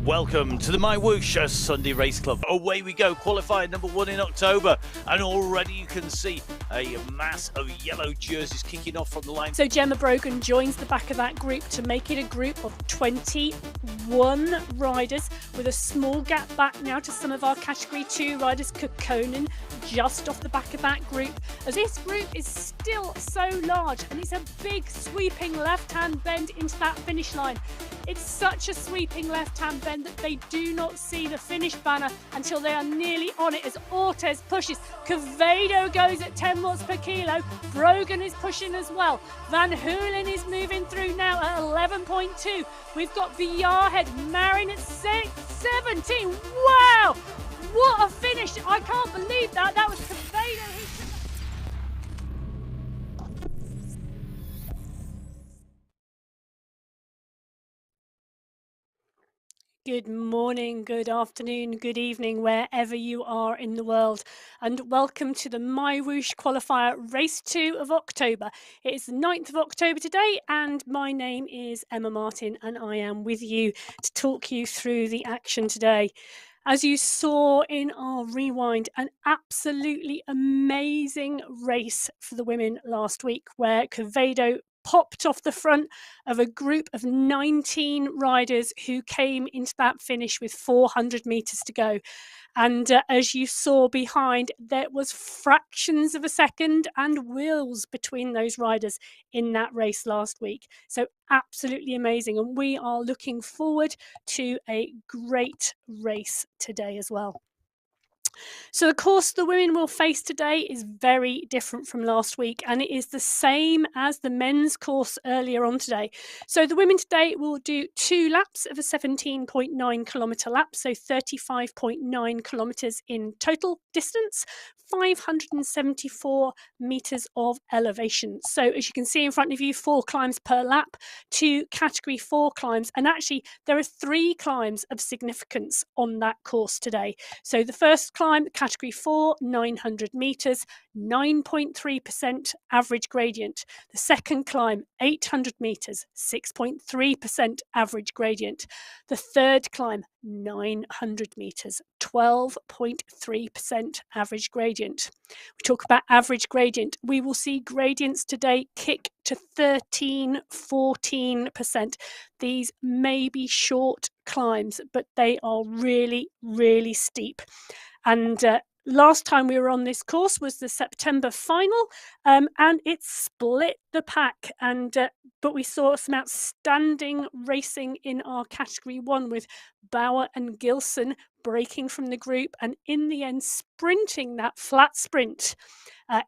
Welcome to the MyWhoosh Sunday Race Club. Away we go, qualifier number 1 in October, and already you can see a mass of yellow jerseys kicking off from the line. So Gemma Brogan joins the back of that group to make it a group of 21 riders, with a small gap back now to some of our Category 2 riders. Kukkonen just off the back of that group, as this group is still so large, and it's a big sweeping left-hand bend into that finish line. It's such a sweeping left-hand bend that they do not see the finish banner until they are nearly on it, as Ortez pushes. Quevedo goes at 10 watts per kilo. Brogan is pushing as well. Van Hoolen is moving through now at 11.2. We've got Bjarhead, Marin at 17. Wow! What a finish! I can't believe that. That was Quevedo. Good morning, good afternoon, good evening, wherever you are in the world, and welcome to the MyWhoosh Qualifier Race 2 of October. It is the 9th of October today, and my name is Emma Martin, and I am with you to talk you through the action today. As you saw in our rewind, an absolutely amazing race for the women last week, where Quevedo popped off the front of a group of 19 riders who came into that finish with 400 metres to go. And as you saw behind, there was fractions of a second and wheels between those riders in that race last week. So absolutely amazing. And we are looking forward to a great race today as well. So the course the women will face today is very different from last week, and it is the same as the men's course earlier on today. So the women today will do 2 laps of a 17.9 kilometre lap, so 35.9 kilometres in total distance, 574 metres of elevation. So as you can see in front of you, 4 climbs per lap, 2 Category 4 climbs, and actually there are 3 climbs of significance on that course today. So the first climb, Category 4, 900 metres, 9.3% average gradient. The second climb, 800 metres, 6.3% average gradient. The third climb, 900 metres, 12.3% average gradient. We talk about average gradient. We will see gradients today kick to 13-14%. These may be short climbs, but they are really, really steep. And last time we were on this course was the September final, and it split the pack. And but we saw some outstanding racing in our Category 1, with Bauer and Gilson breaking from the group, and in the end sprinting that flat sprint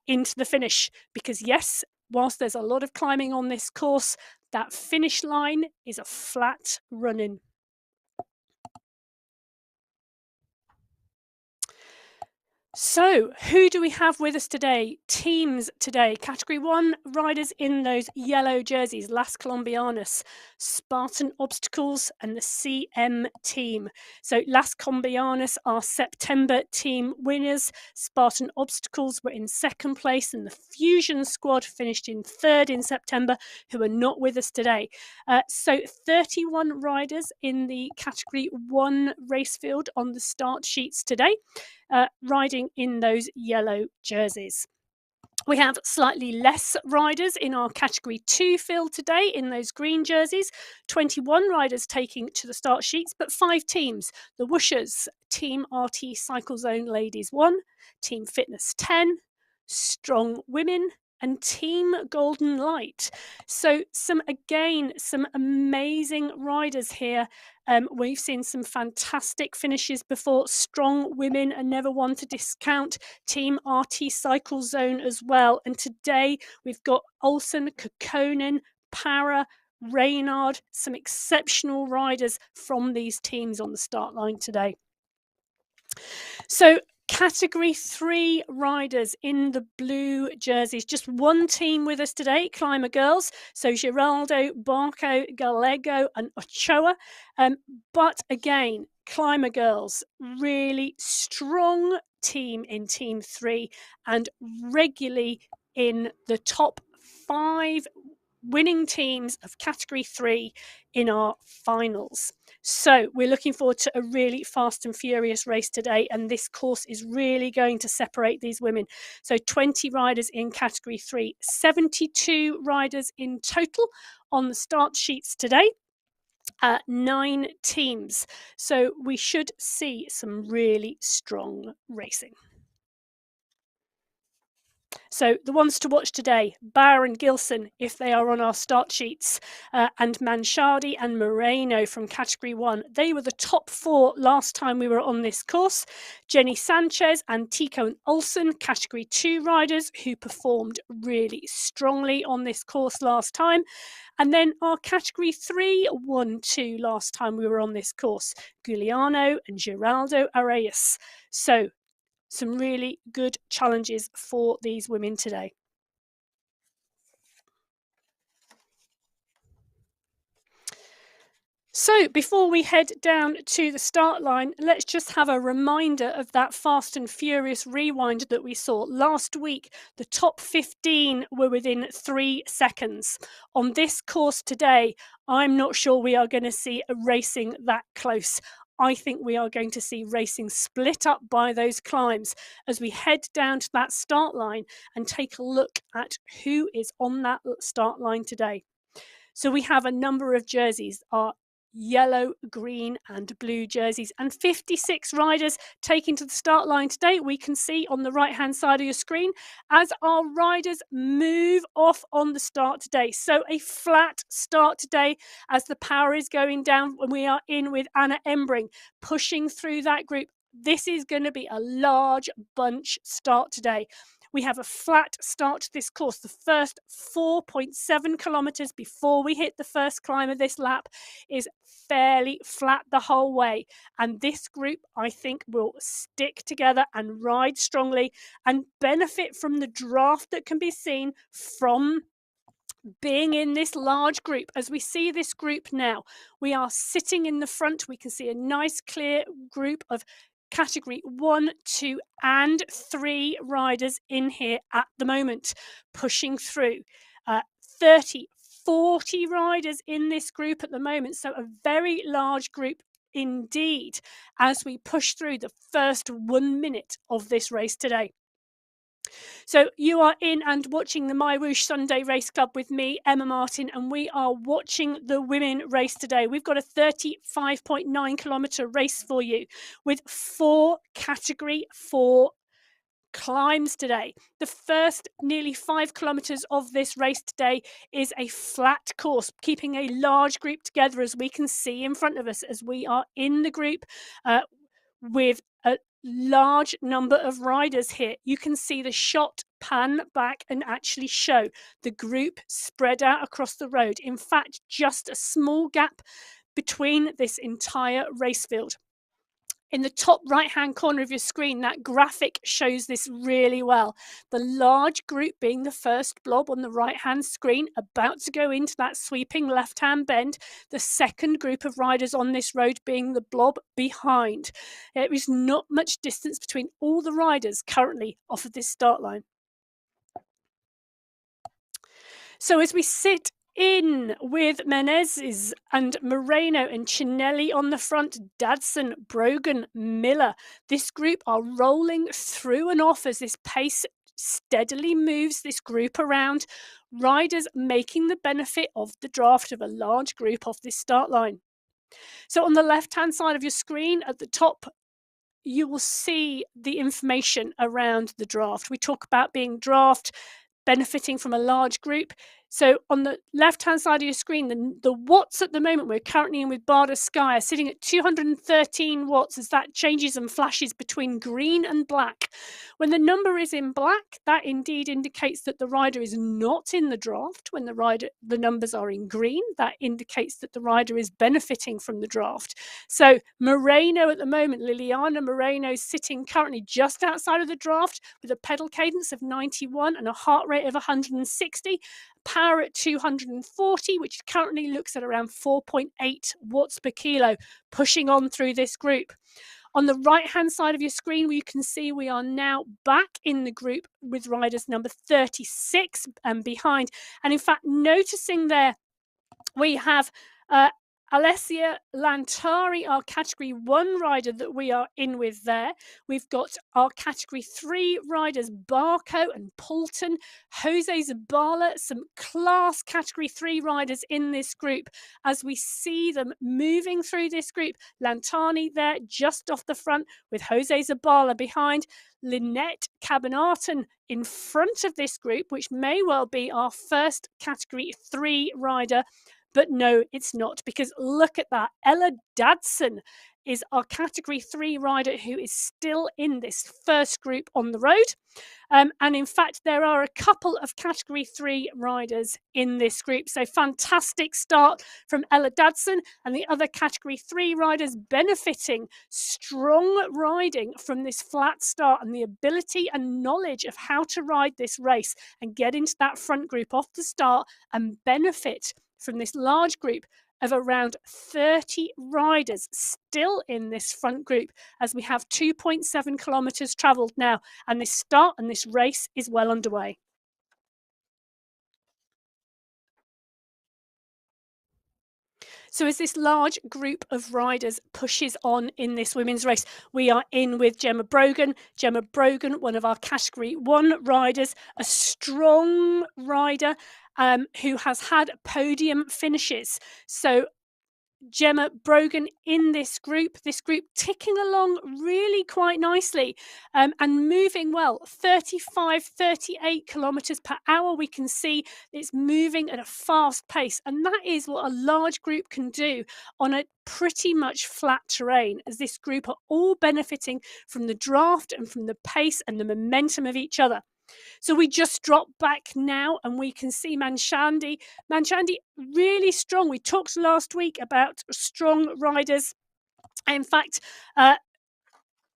into the finish. Because yes, whilst there's a lot of climbing on this course, that finish line is a flat run-in. So, who do we have with us today? Teams today. Category 1 riders in those yellow jerseys, Las Colombianas, Spartan Obstacles, and the CM team. So, Las Colombianas are September team winners. Spartan Obstacles were in 2nd place, and the Fusion squad finished in 3rd in September, who are not with us today. So, 31 riders in the Category 1 race field on the start sheets today. Riding in those yellow jerseys. We have slightly less riders in our Category 2 field today in those green jerseys. 21 riders taking to the start sheets, but 5 teams. The Whooshers, Team RT Cycle Zone Ladies 1, Team Fitness 10, Strong Women, and Team Golden Light. So some amazing riders here. We've seen some fantastic finishes before. Strong Women are never one to discount. Team RT Cycle Zone as well. And today we've got Olsen, Kukkonen, Para, Reynard, some exceptional riders from these teams on the start line today. So Category 3 riders in the blue jerseys. Just one team with us today, Climber Girls. So Giraldo, Barco, Gallego and Ochoa. But again, Climber Girls, really strong team in Team 3 and regularly in the top 5 winning teams of category 3 in our finals. So we're looking forward to a really fast and furious race today, and this course is really going to separate these women. So 20 riders in category 3, 72 riders in total on the start sheets today. 9 teams. So we should see some really strong racing. So the ones to watch today, Bauer and Gilson, if they are on our start sheets, and Manchadi and Moreno from Category 1. They were the top 4 last time we were on this course. Jenny Sanchez and Tico and Olsen, Category 2 riders who performed really strongly on this course last time. And then our Category 3 1-2 last time we were on this course, Giuliano and Geraldo Arias. So some really good challenges for these women today. So before we head down to the start line, let's just have a reminder of that Fast and Furious rewind that we saw last week. The top 15 were within 3 seconds. On this course today, I'm not sure we are going to see a racing that close. I think we are going to see racing split up by those climbs as we head down to that start line and take a look at who is on that start line today. So we have a number of jerseys, our yellow, green and blue jerseys, and 56 riders taking to the start line today. We can see on the right hand side of your screen as our riders move off on the start today. So a flat start today as the power is going down when we are in with Anna Embring pushing through that group. This is going to be a large bunch start today. We have a flat start to this course. The first 4.7 kilometres before we hit the first climb of this lap is fairly flat the whole way. And this group, I think, will stick together and ride strongly and benefit from the draft that can be seen from being in this large group. As we see this group now, we are sitting in the front. We can see a nice clear group of Category 1, 2 and 3 riders in here at the moment, pushing through. 30, 40 riders in this group at the moment, so a very large group indeed as we push through the first 1 minute of this race today. So you are in and watching the MyWhoosh Sunday Race Club with me, Emma Martin, and we are watching the women race today. We've got a 35.9 kilometre race for you with 4 Category 4 climbs today. The first nearly 5 kilometres of this race today is a flat course, keeping a large group together as we can see in front of us as we are in the group with a large number of riders here. You can see the shot pan back and actually show the group spread out across the road. In fact, just a small gap between this entire race field. In the top right-hand corner of your screen, that graphic shows this really well. The large group being the first blob on the right-hand screen, about to go into that sweeping left-hand bend. The second group of riders on this road being the blob behind. There is not much distance between all the riders currently off of this start line. So as we sit in with Menezes and Moreno and Cinelli on the front, Dadson, Brogan, Miller. This group are rolling through and off as this pace steadily moves this group around. Riders making the benefit of the draft of a large group off this start line. So on the left-hand side of your screen at the top, you will see the information around the draft. We talk about being draft, benefiting from a large group. So on the left-hand side of your screen, the watts at the moment, we're currently in with Barda Sky, are sitting at 213 watts as that changes and flashes between green and black. When the number is in black, that indeed indicates that the rider is not in the draft. When the numbers are in green, that indicates that the rider is benefiting from the draft. So Moreno at the moment, Liliana Moreno, sitting currently just outside of the draft with a pedal cadence of 91 and a heart rate of 160. Power at 240, which currently looks at around 4.8 watts per kilo, pushing on through this group. On the right-hand side of your screen, you can see we are now back in the group with riders number 36 and behind. And in fact, noticing there, we have Alessia Lantari, our Category 1 rider that we are in with there. We've got our Category 3 riders, Barco and Poulton, Jose Zabala, some class Category 3 riders in this group. As we see them moving through this group, Lantani there just off the front with Jose Zabala behind. Lynette Cabanarton in front of this group, which may well be our first Category 3 rider. But no, it's not, because look at that. Ella Dadson is our Category 3 rider who is still in this first group on the road. And in fact, there are a couple of Category 3 riders in this group. So fantastic start from Ella Dadson and the other Category 3 riders benefiting strong riding from this flat start and the ability and knowledge of how to ride this race and get into that front group off the start and benefit from this large group of around 30 riders still in this front group, as we have 2.7 kilometres travelled now, and this start and this race is well underway. So as this large group of riders pushes on in this women's race, we are in with Gemma Brogan. Gemma Brogan, one of our Category 1 riders, a strong rider who has had podium finishes. So Gemma Brogan in this group ticking along really quite nicely and moving well. 35, 38 kilometres per hour. We can see it's moving at a fast pace, and that is what a large group can do on a pretty much flat terrain, as this group are all benefiting from the draft and from the pace and the momentum of each other. So we just drop back now and we can see Manchandi. Manchandi really strong. We talked last week about strong riders. In fact,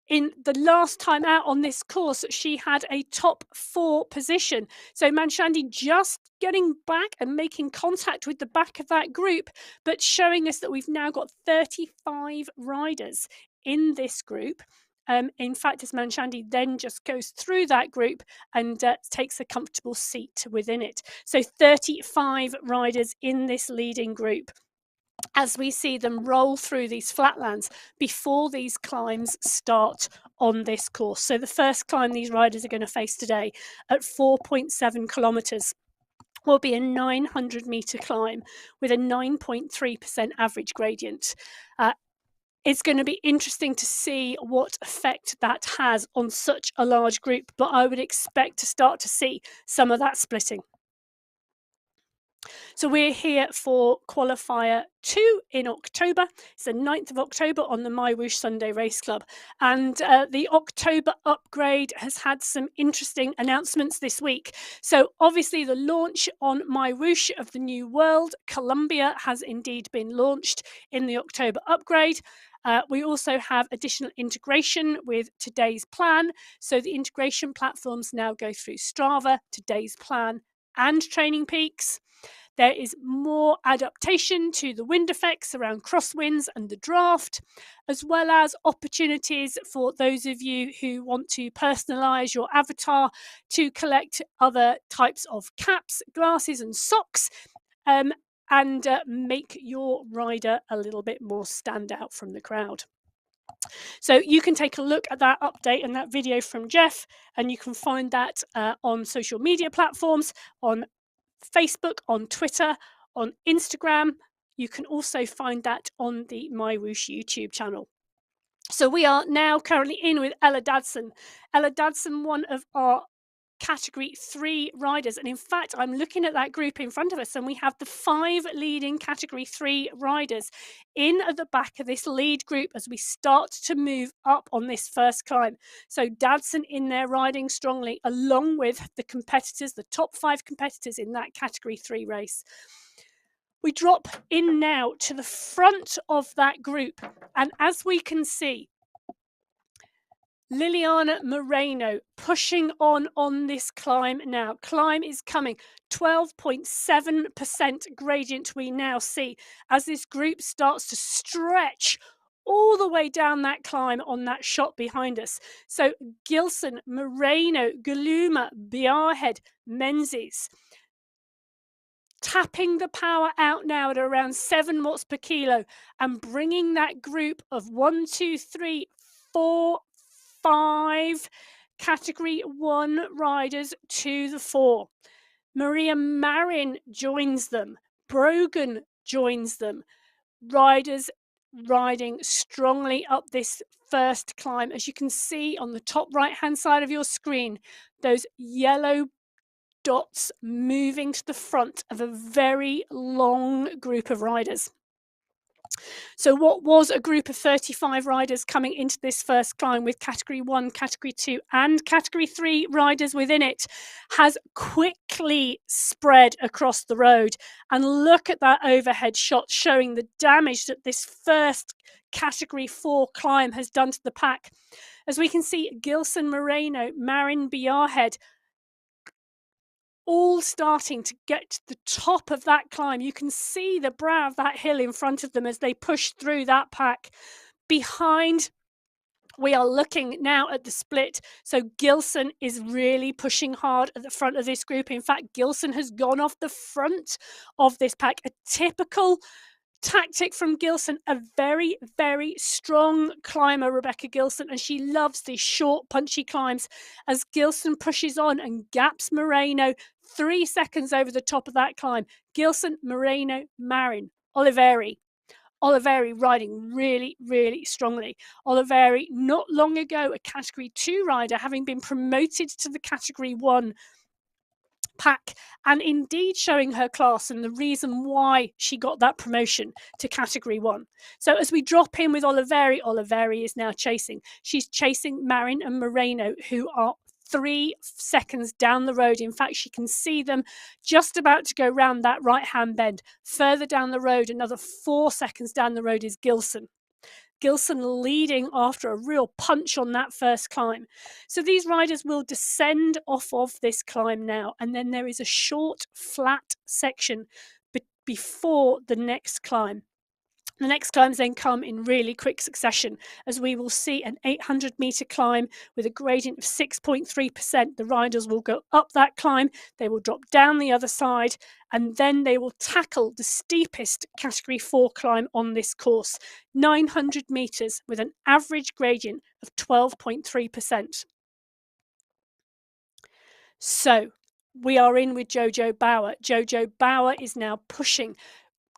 in the last time out on this course, she had a top 4 position. So Manchandi just getting back and making contact with the back of that group, but showing us that we've now got 35 riders in this group. In fact, as Manchandi then just goes through that group and takes a comfortable seat within it. So 35 riders in this leading group, as we see them roll through these flatlands before these climbs start on this course. So the first climb these riders are going to face today at 4.7 kilometres will be a 900-metre climb with a 9.3% average gradient. It's going to be interesting to see what effect that has on such a large group, but I would expect to start to see some of that splitting. So we're here for Qualifier 2 in October. It's the 9th of October on the MyWhoosh Sunday Race Club. And the October upgrade has had some interesting announcements this week. So obviously the launch on MyWhoosh of the new world, Colombia, has indeed been launched in the October upgrade. We also have additional integration with Today's Plan. So the integration platforms now go through Strava, Today's Plan, and Training Peaks. There is more adaptation to the wind effects around crosswinds and the draft, as well as opportunities for those of you who want to personalise your avatar to collect other types of caps, glasses and socks, and make your rider a little bit more stand out from the crowd. So you can take a look at that update and that video from Jeff, and you can find that on social media platforms, on Facebook, on Twitter, on Instagram. You can also find that on the MyWhoosh YouTube channel. So we are now currently in with Ella Dadson. Ella Dadson, one of our Category 3 riders, and in fact I'm looking at that group in front of us and we have the 5 leading Category 3 riders in at the back of this lead group as we start to move up on this first climb. So Dadson in there riding strongly along with the competitors, the top 5 competitors in that Category 3 race. We drop in now to the front of that group, and as we can see, Liliana Moreno pushing on this climb now. Climb is coming. 12.7% gradient we now see as this group starts to stretch all the way down that climb on that shot behind us. So Gilson, Moreno, Galuma, Biarhead, Menzies, tapping the power out now at around 7 watts per kilo and bringing that group of 1, 2, 3, 4, 5 category 1 riders to the fore. Maria Marin joins them. Brogan joins them. Riders riding strongly up this first climb. As you can see on the top right hand side of your screen, those yellow dots moving to the front of a very long group of riders. So what was a group of 35 riders coming into this first climb with category 1, category 2 and category 3 riders within it has quickly spread across the road. And look at that overhead shot showing the damage that this first category 4 climb has done to the pack. As we can see, Gilson, Moreno, Marin, Biarhead all starting to get to the top of that climb. You can see the brow of that hill in front of them as they push through that pack. Behind, we are looking now at the split. So Gilson is really pushing hard at the front of this group. In fact, Gilson has gone off the front of this pack. A typical tactic from Gilson, a very, very strong climber, Rebecca Gilson, and she loves these short, punchy climbs. As Gilson pushes on and gaps Moreno 3 seconds over the top of that climb. Gilson, Moreno, Marin, Oliveri riding really, really strongly. Oliveri, not long ago, a category 2 rider, having been promoted to the category 1 pack, and indeed showing her class and the reason why she got that promotion to category 1. So as we drop in with Oliveri is now chasing. She's chasing Marin and Moreno, who are 3 seconds down the road. In fact, she can see them just about to go round that right-hand bend. Further down the road, another 4 seconds down the road is Gilson. Gilson leading after a real punch on that first climb. So these riders will descend off of this climb now, and then there is a short, flat section before the next climb. The next climbs then come in really quick succession, as we will see an 800-meter climb with a gradient of 6.3%. The riders will go up that climb, they will drop down the other side, and then they will tackle the steepest category 4 climb on this course, 900 meters with an average gradient of 12.3%. So we are in with Jojo Bauer. Jojo Bauer is now pushing.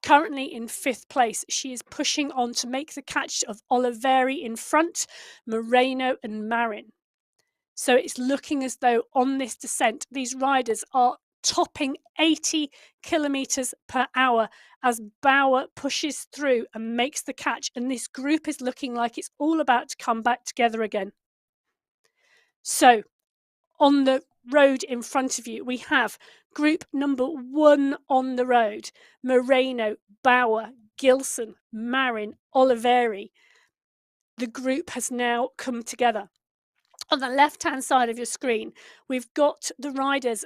Currently in 5th place, she is pushing on to make the catch of Oliveri in front, Moreno and Marin. So it's looking as though on this descent, these riders are topping 80 kilometers per hour as Bauer pushes through and makes the catch. And this group is looking like it's all about to come back together again. So on the road in front of you, we have group number 1 on the road: Moreno, Bauer, Gilson, Marin, Oliveri. The group has now come together. On the left-hand side of your screen, we've got the riders,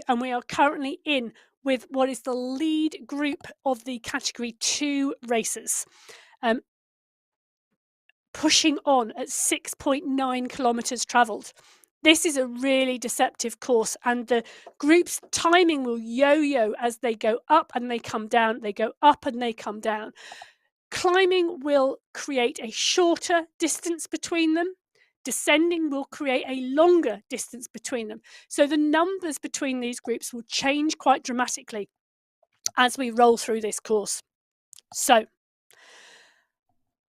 and we are currently in with what is the lead group of the category 2 races, pushing on at 6.9 kilometers travelled. This is a really deceptive course, and the group's timing will yo-yo as they go up and they come down, they go up and they come down. Climbing will create a shorter distance between them. Descending will create a longer distance between them. So the numbers between these groups will change quite dramatically as we roll through this course. So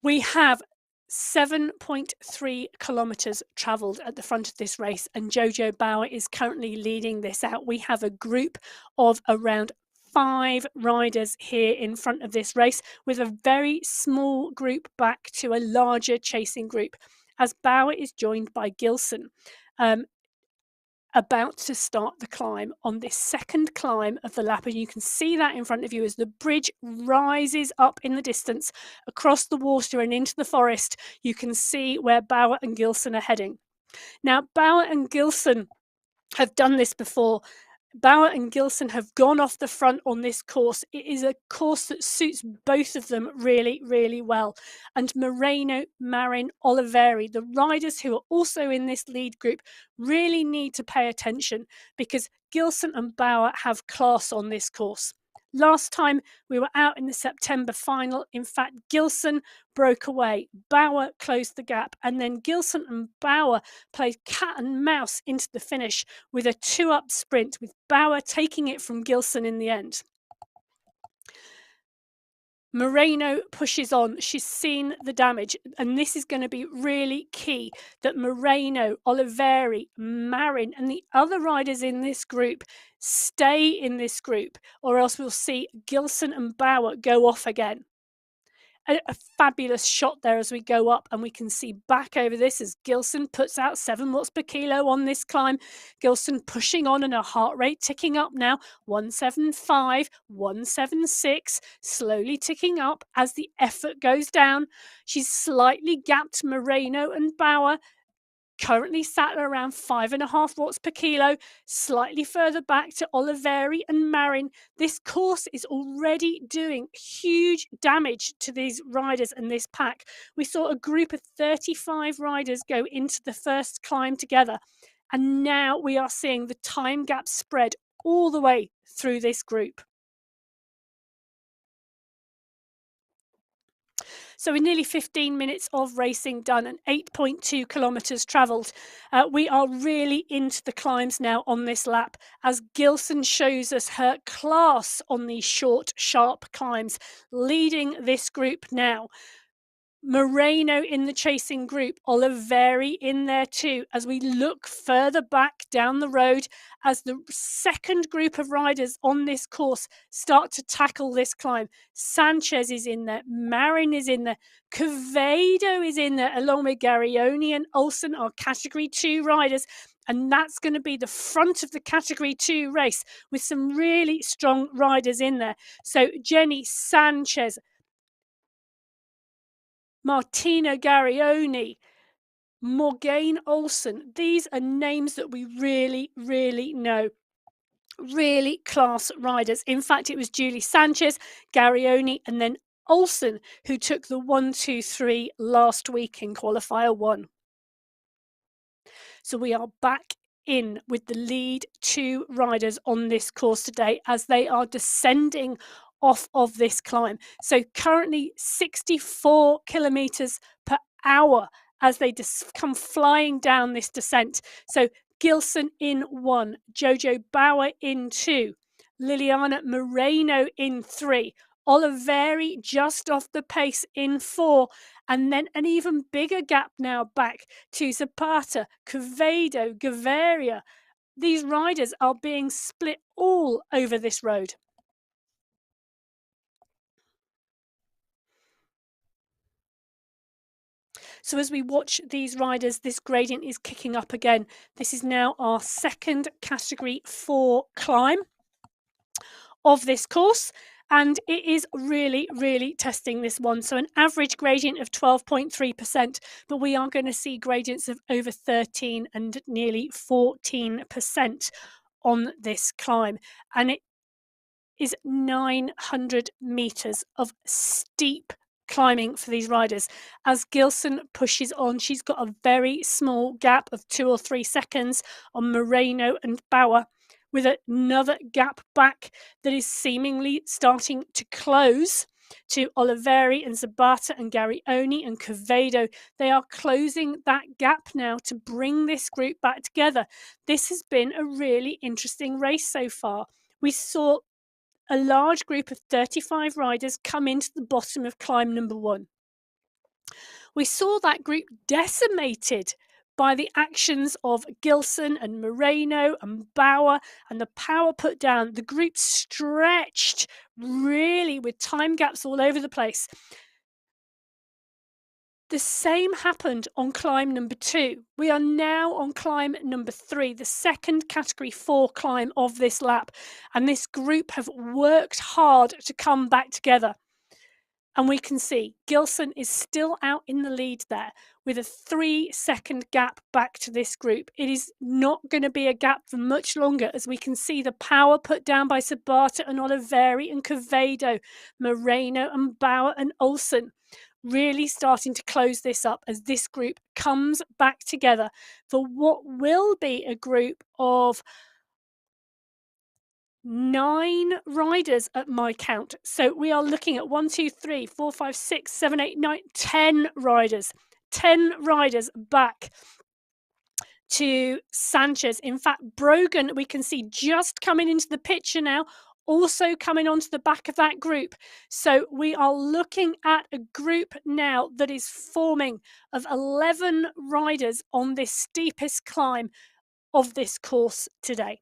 we have 7.3 kilometers travelled at the front of this race, and Jojo Bauer is currently leading this out. We have a group of around 5 riders here in front of this race, with a very small group back to a larger chasing group, as Bauer is joined by Gilson, about to start the climb on this second climb of the lap. And you can see that in front of you as the bridge rises up in the distance across the water and into the forest. You can see where Bauer and Gilson are heading. Now, Bauer and Gilson have done this before. Bauer and Gilson have gone off the front on this course. It is a course that suits both of them really, really well. And Moreno, Marin, Oliveri, the riders who are also in this lead group, really need to pay attention because Gilson and Bauer have class on this course. Last time we were out in the September final, in fact, Gilson broke away. Bauer closed the gap, and then Gilson and Bauer played cat and mouse into the finish with a 2-up sprint, with Bauer taking it from Gilson in the end. Moreno pushes on. She's seen the damage, and this is going to be really key that Moreno, Oliveri, Marin, and the other riders in this group stay in this group, or else we'll see Gilson and Bauer go off again. A fabulous shot there as we go up, and we can see back over this as Gilson puts out 7 watts per kilo on this climb. Gilson pushing on, and her heart rate ticking up now, 175, 176, slowly ticking up as the effort goes down. She's slightly gapped Moreno and Bauer, currently sat at around 5.5 watts per kilo, slightly further back to Oliveri and Marin. This course is already doing huge damage to these riders and this pack. We saw a group of 35 riders go into the first climb together, and now we are seeing the time gap spread all the way through this group. So with nearly 15 minutes of racing done and 8.2 kilometres travelled, we are really into the climbs now on this lap as Gilson shows us her class on these short, sharp climbs, leading this group now. Moreno in the chasing group, Oliveri in there too, as we look further back down the road as the second group of riders on this course start to tackle this climb. Sanchez is in there, Marin is in there, Quevedo is in there, along with Garioni and Olsen, our Category 2 riders. And that's going to be the front of the Category 2 race with some really strong riders in there. So Jenny, Sanchez, Martina Garioni, Morgane Olsen. These are names that we really, really know. Really class riders. In fact, it was Julie Sanchez, Garioni, and then Olsen who took the 1, 2, 3 last week in Qualifier 1. So we are back in with the lead 2 riders on this course today as they are descending off of this climb. So currently 64 kilometers per hour as they come flying down this descent. So Gilson in 1, Jojo Bauer in 2, Liliana Moreno in 3, Oliveri just off the pace in 4, and then an even bigger gap now back to Zapata, Quevedo, Gaviria. These riders are being split all over this road. So as we watch these riders, this gradient is kicking up again. This is now our second Category 4 climb of this course, and it is really, really testing this one. So an average gradient of 12.3%, but we are going to see gradients of over 13 and nearly 14% on this climb. And it is 900 meters of steep climbing for these riders. As Gilson pushes on, she's got a very small gap of 2 or 3 seconds on Moreno and Bauer, with another gap back that is seemingly starting to close to Oliveri and Zapata and Garioni and Quevedo. They are closing that gap now to bring this group back together. This has been a really interesting race so far. We saw a large group of 35 riders come into the bottom of climb number 1. We saw that group decimated by the actions of Gilson and Moreno and Bauer and the power put down. The group stretched really with time gaps all over the place. The same happened on climb number 2. We are now on climb number 3, the second Category 4 climb of this lap. And this group have worked hard to come back together. And we can see Gilson is still out in the lead there with a 3-second gap back to this group. It is not going to be a gap for much longer, as we can see the power put down by Sabata and Oliveri and Quevedo, Moreno and Bauer and Olsen, really starting to close this up as this group comes back together for what will be a group of 9 riders at my count. So we are looking at 1, 2, 3, 4, 5, 6, 7, 8, 9, 10 riders. 10 riders back to Sanchez. In fact, Brogan, we can see just coming into the picture now, also coming onto the back of that group. So we are looking at a group now that is forming of 11 riders on this steepest climb of this course today.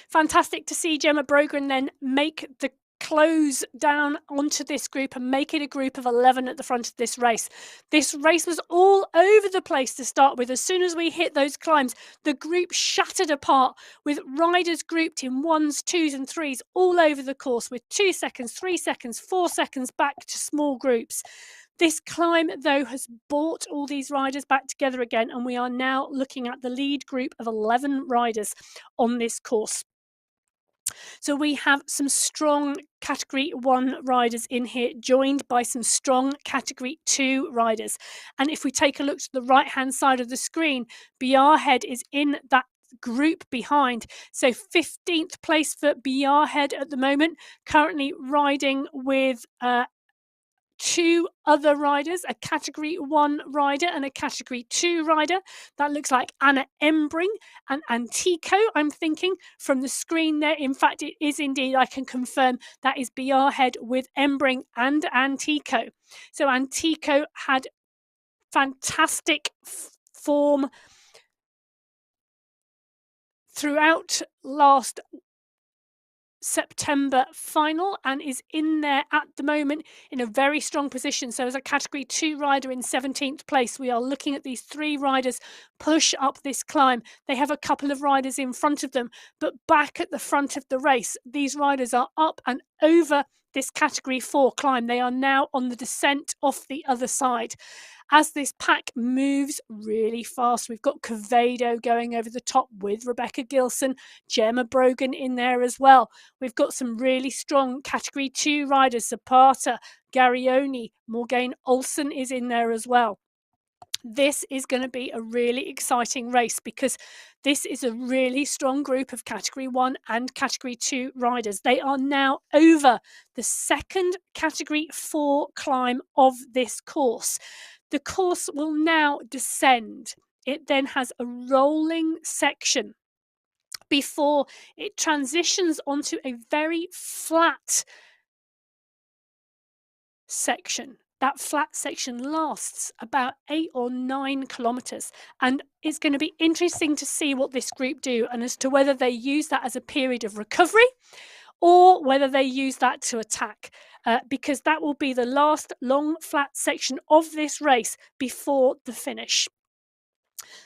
Fantastic to see Gemma Brogan then make the close down onto this group and make it a group of 11 at the front of this race. This race was all over the place to start with. As soon as we hit those climbs, the group shattered apart with riders grouped in 1s, 2s and 3s all over the course with 2 seconds, 3 seconds, 4 seconds back to small groups. This climb, though, has brought all these riders back together again, and we are now looking at the lead group of 11 riders on this course. So we have some strong Category 1 riders in here, joined by some strong Category 2 riders. And if we take a look to the right-hand side of the screen, Biarhead is in that group behind. So 15th place for Biarhead at the moment, currently riding with 2 other riders, a Category 1 rider and a Category 2 rider. That looks like Anna Embring and Antico, I'm thinking, from the screen there. In fact, it is indeed, I can confirm, that is Biarhead with Embring and Antico. So Antico had fantastic form throughout last September final and is in there at the moment in a very strong position. So as a Category 2 rider in 17th place, we are looking at these 3 riders push up this climb. They have a couple of riders in front of them, but back at the front of the race, these riders are up and over this Category 4 climb. They are now on the descent off the other side. As this pack moves really fast, we've got Quevedo going over the top with Rebecca Gilson, Gemma Brogan in there as well. We've got some really strong Category 2 riders, Zapata, Garioni, Morgane Olsen is in there as well. This is going to be a really exciting race because this is a really strong group of Category 1 and Category 2 riders. They are now over the second Category 4 climb of this course. The course will now descend. It then has a rolling section before it transitions onto a very flat section. That flat section lasts about 8 or 9 kilometers, and it's going to be interesting to see what this group do and as to whether they use that as a period of recovery or whether they use that to attack, because that will be the last long flat section of this race before the finish.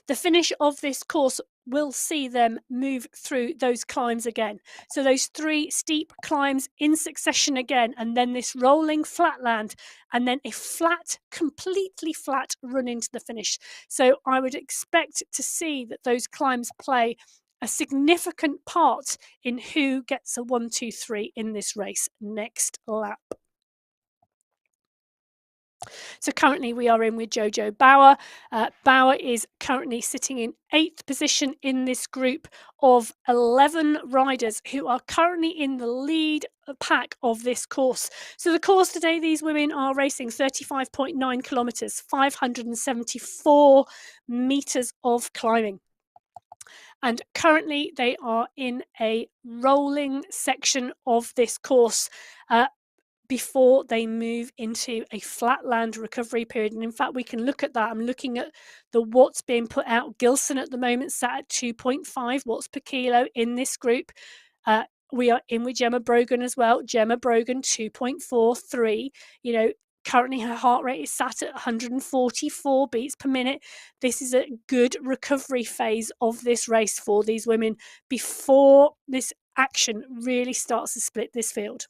The finish of this course will see them move through those climbs again. So those 3 steep climbs in succession again, and then this rolling flatland, and then a flat, completely flat run into the finish. So I would expect to see that those climbs play a significant part in who gets a 1, 2, 3 in this race next lap. So currently we are in with Jojo Bauer. Bauer is currently sitting in 8th position in this group of 11 riders who are currently in the lead pack of this course. So the course today, these women are racing 35.9 kilometers, 574 meters of climbing. And currently they are in a rolling section of this course before they move into a flatland recovery period. And in fact, we can look at that. I'm looking at the watts being put out. Gilson at the moment sat at 2.5 watts per kilo in this group. We are in with Gemma Brogan as well. Gemma Brogan 2.43. You know, currently her heart rate is sat at 144 beats per minute. This is a good recovery phase of this race for these women before this action really starts to split this field.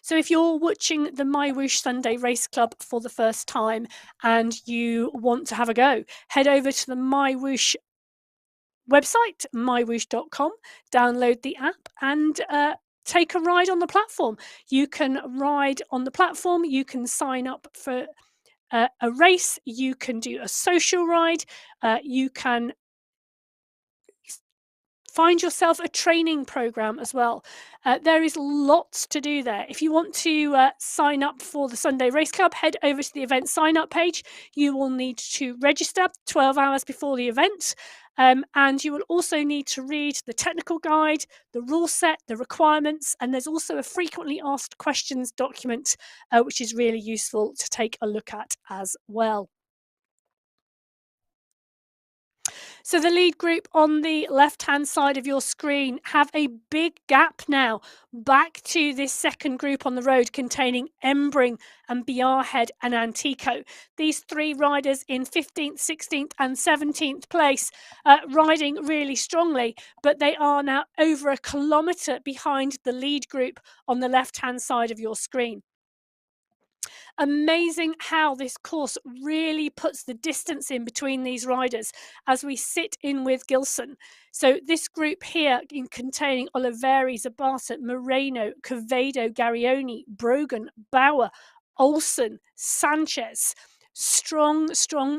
So if you're watching the MyWhoosh Sunday Race Club for the first time and you want to have a go, head over to the MyWhoosh website, mywhoosh.com, download the app and take a ride on the platform. You can ride on the platform, you can sign up for a race, you can do a social ride, you can find yourself a training program as well. There is lots to do there. If you want to sign up for the Sunday Race Club, head over to the event sign up page. You will need to register 12 hours before the event. And you will also need to read the technical guide, the rule set, the requirements, and there's also a frequently asked questions document, which is really useful to take a look at as well. So the lead group on the left-hand side of your screen have a big gap now back to this second group on the road containing Embring and Biarhead and Antico. These three riders in 15th, 16th and 17th place, riding really strongly, but they are now over a kilometre behind the lead group on the left-hand side of your screen. Amazing how this course really puts the distance in between these riders as we sit in with Gilson. So this group here in containing Oliveri, Zabata, Moreno, Quevedo, Garioni, Brogan, Bauer, Olsen, Sanchez. Strong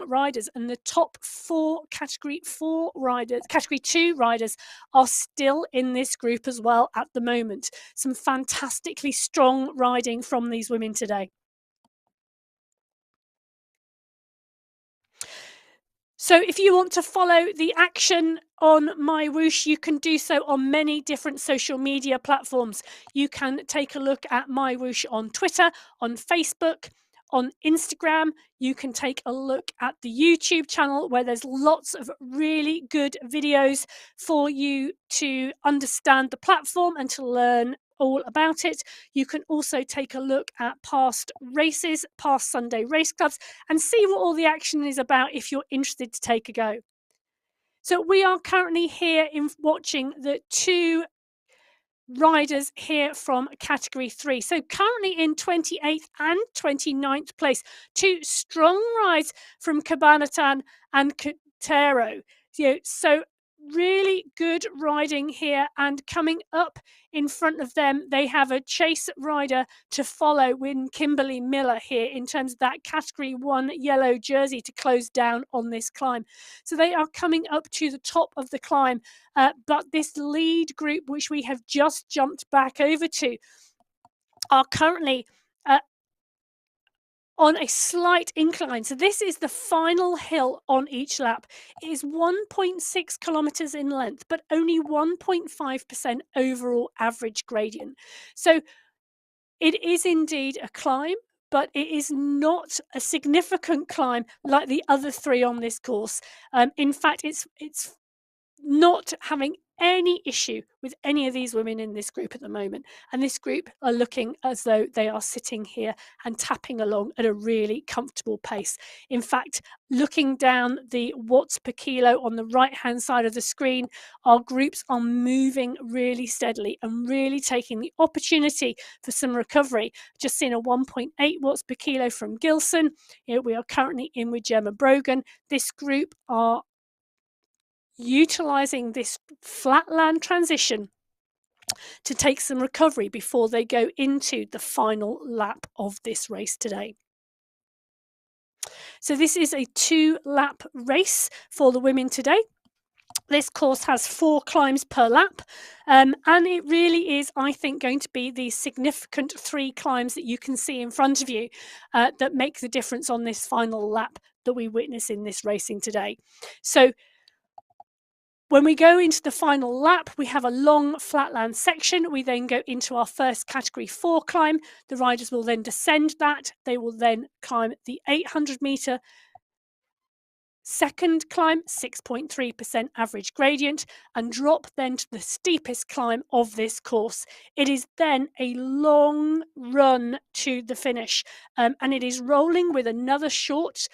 riders, and the top four category 2 riders are still in this group as well at the moment. Some fantastically strong riding from these women today. So if you want to follow the action on MyWhoosh, you can do so on many different social media platforms. You can take a look at MyWhoosh on Twitter, on Facebook, on Instagram. You can take a look at the YouTube channel where there's lots of really good videos for you to understand the platform and to learn all about it. You can also take a look at past races, past Sunday race clubs, and see what all the action is about if you're interested to take a go. So we are currently here in watching the two riders here from category 3. So currently in 28th and 29th place, two strong rides from Cabanatan and Quintero. So really good riding here, and coming up in front of them they have a chase rider to follow with Kimberly Miller here in terms of that category 1 yellow jersey to close down on this climb. So they are coming up to the top of the climb, but this lead group, which we have just jumped back over to, are currently on a slight incline. So this is the final hill on each lap. It is 1.6 kilometers in length, but only 1.5% overall average gradient. So it is indeed a climb, but it is not a significant climb like the other three on this course. In fact, it's not having any issue with any of these women in this group at the moment, and this group are looking as though they are sitting here and tapping along at a really comfortable pace. In fact, looking down the watts per kilo on the right hand side of the screen, our groups are moving really steadily and really taking the opportunity for some recovery. Just seen a 1.8 watts per kilo from Gilson. We are currently in with Gemma Brogan. This group are utilising this flatland transition to take some recovery before they go into the final lap of this race today. So this is a 2-lap race for the women today. This course has 4 climbs per lap, and it really is, I think, going to be the significant 3 climbs that you can see in front of you that make the difference on this final lap that we witness in this racing today. So when we go into the final lap, we have a long flatland section. We then go into our first category 4 climb. The riders will then descend that. They will then climb the 800 metre second climb, 6.3% average gradient, and drop then to the steepest climb of this course. It is then a long run to the finish, and it is rolling with another short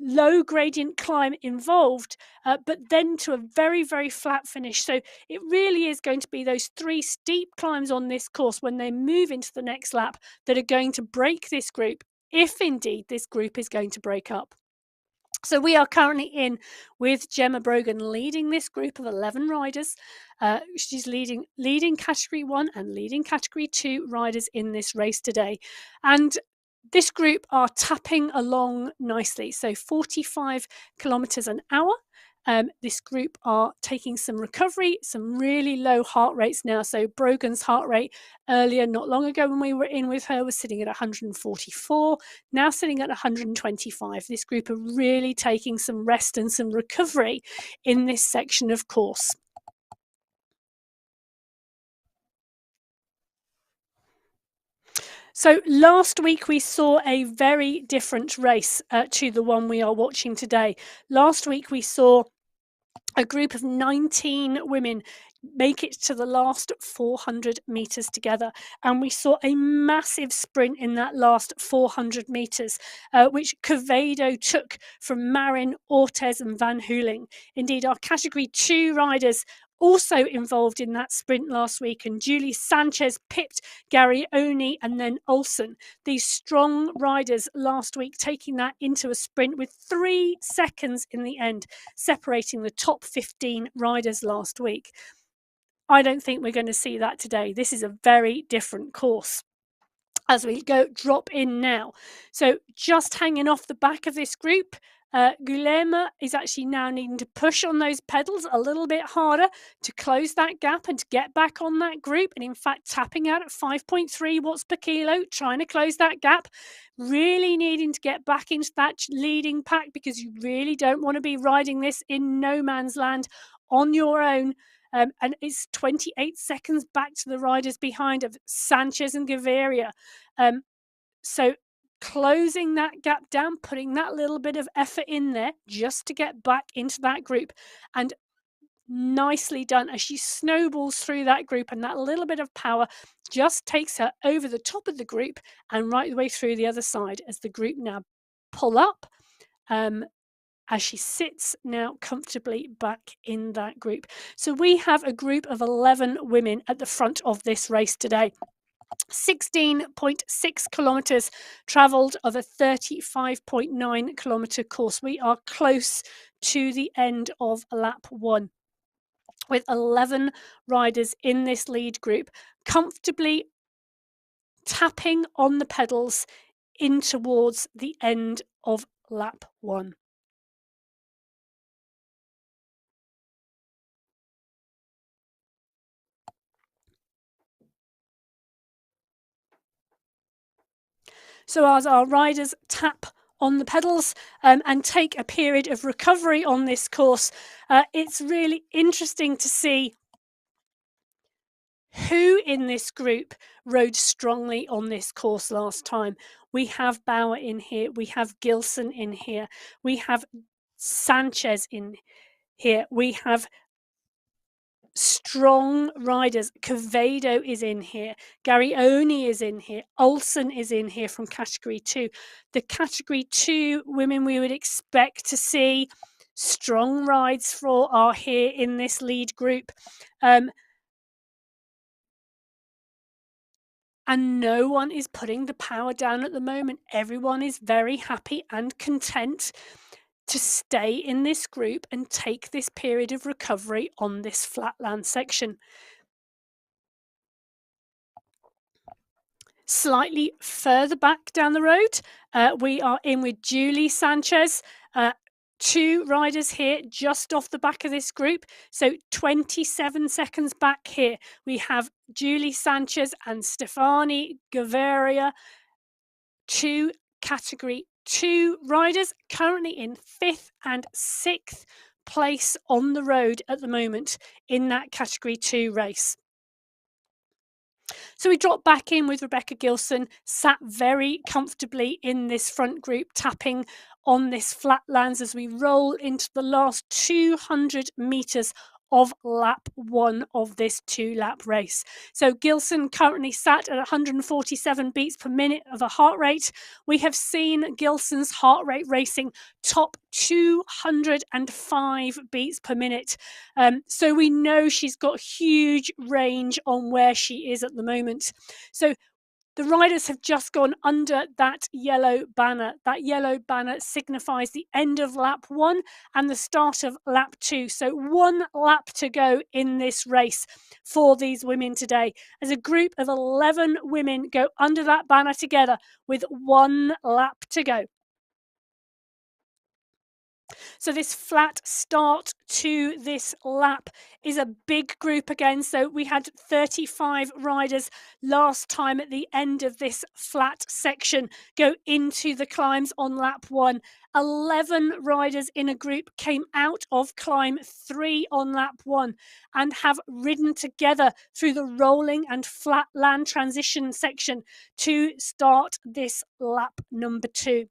low gradient climb involved, but then to a very, very flat finish. So it really is going to be those 3 steep climbs on this course when they move into the next lap that are going to break this group, if indeed this group is going to break up. So we are currently in with Gemma Brogan leading this group of 11 riders. She's leading Category 1 and leading Category 2 riders in this race today. And this group are tapping along nicely, so 45 kilometres an hour. This group are taking some recovery, some really low heart rates now. So Brogan's heart rate earlier, not long ago when we were in with her, was sitting at 144, now sitting at 125. This group are really taking some rest and some recovery in this section of course. So last week we saw a very different race to the one we are watching today. Last week we saw a group of 19 women make it to the last 400 meters together, and we saw a massive sprint in that last 400 meters, which Quevedo took from Marin, Ortez and Van Hooling. Indeed, our Category 2 riders also involved in that sprint last week, and Julie Sanchez pipped Gary Oni and then Olsen. These strong riders last week taking that into a sprint with 3 seconds in the end, separating the top 15 riders last week. I don't think we're going to see that today. This is a very different course. As we drop in now. So just hanging off the back of this group, Guilherme is actually now needing to push on those pedals a little bit harder to close that gap and to get back on that group. And in fact, tapping out at 5.3 watts per kilo, trying to close that gap, really needing to get back into that leading pack, because you really don't want to be riding this in no man's land on your own. And it's 28 seconds back to the riders behind of Sanchez and Gaviria. So closing that gap down, putting that little bit of effort in there just to get back into that group. And nicely done as she snowballs through that group, and that little bit of power just takes her over the top of the group and right the way through the other side as the group now pull up. As she sits now comfortably back in that group. So we have a group of 11 women at the front of this race today. 16.6 kilometres travelled of a 35.9 kilometre course. We are close to the end of lap 1 with 11 riders in this lead group comfortably tapping on the pedals in towards the end of lap 1. So as our riders tap on the pedals and take a period of recovery on this course, it's really interesting to see who in this group rode strongly on this course last time. We have Bauer in here, we have Gilson in here, we have Sanchez in here, we have strong riders. Quevedo is in here, Gary Oni is in here, Olsen is in here from Category 2. The Category 2 women we would expect to see strong rides for are here in this lead group. And no one is putting the power down at the moment. Everyone is very happy and content to stay in this group and take this period of recovery on this flatland section. Slightly further back down the road, we are in with Julie Sanchez. 2 riders here just off the back of this group. So 27 seconds back here, we have Julie Sanchez and Stefani Gaviria, 2 Category 2 riders currently in 5th and 6th place on the road at the moment in that Category 2 race. So we dropped back in with Rebecca Gilson, sat very comfortably in this front group, tapping on this flatlands as we roll into the last 200 meters of lap 1 of this 2-lap race. So Gilson currently sat at 147 beats per minute of a heart rate. We have seen Gilson's heart rate racing top 205 beats per minute. So we know she's got huge range on where she is at the moment. So the riders have just gone under that yellow banner. That yellow banner signifies the end of lap 1 and the start of lap 2. So 1 lap to go in this race for these women today, as a group of 11 women go under that banner together with 1 lap to go. So this flat start to this lap is a big group again. So we had 35 riders last time at the end of this flat section go into the climbs on lap 1. 11 riders in a group came out of climb 3 on lap 1 and have ridden together through the rolling and flat land transition section to start this lap number 2.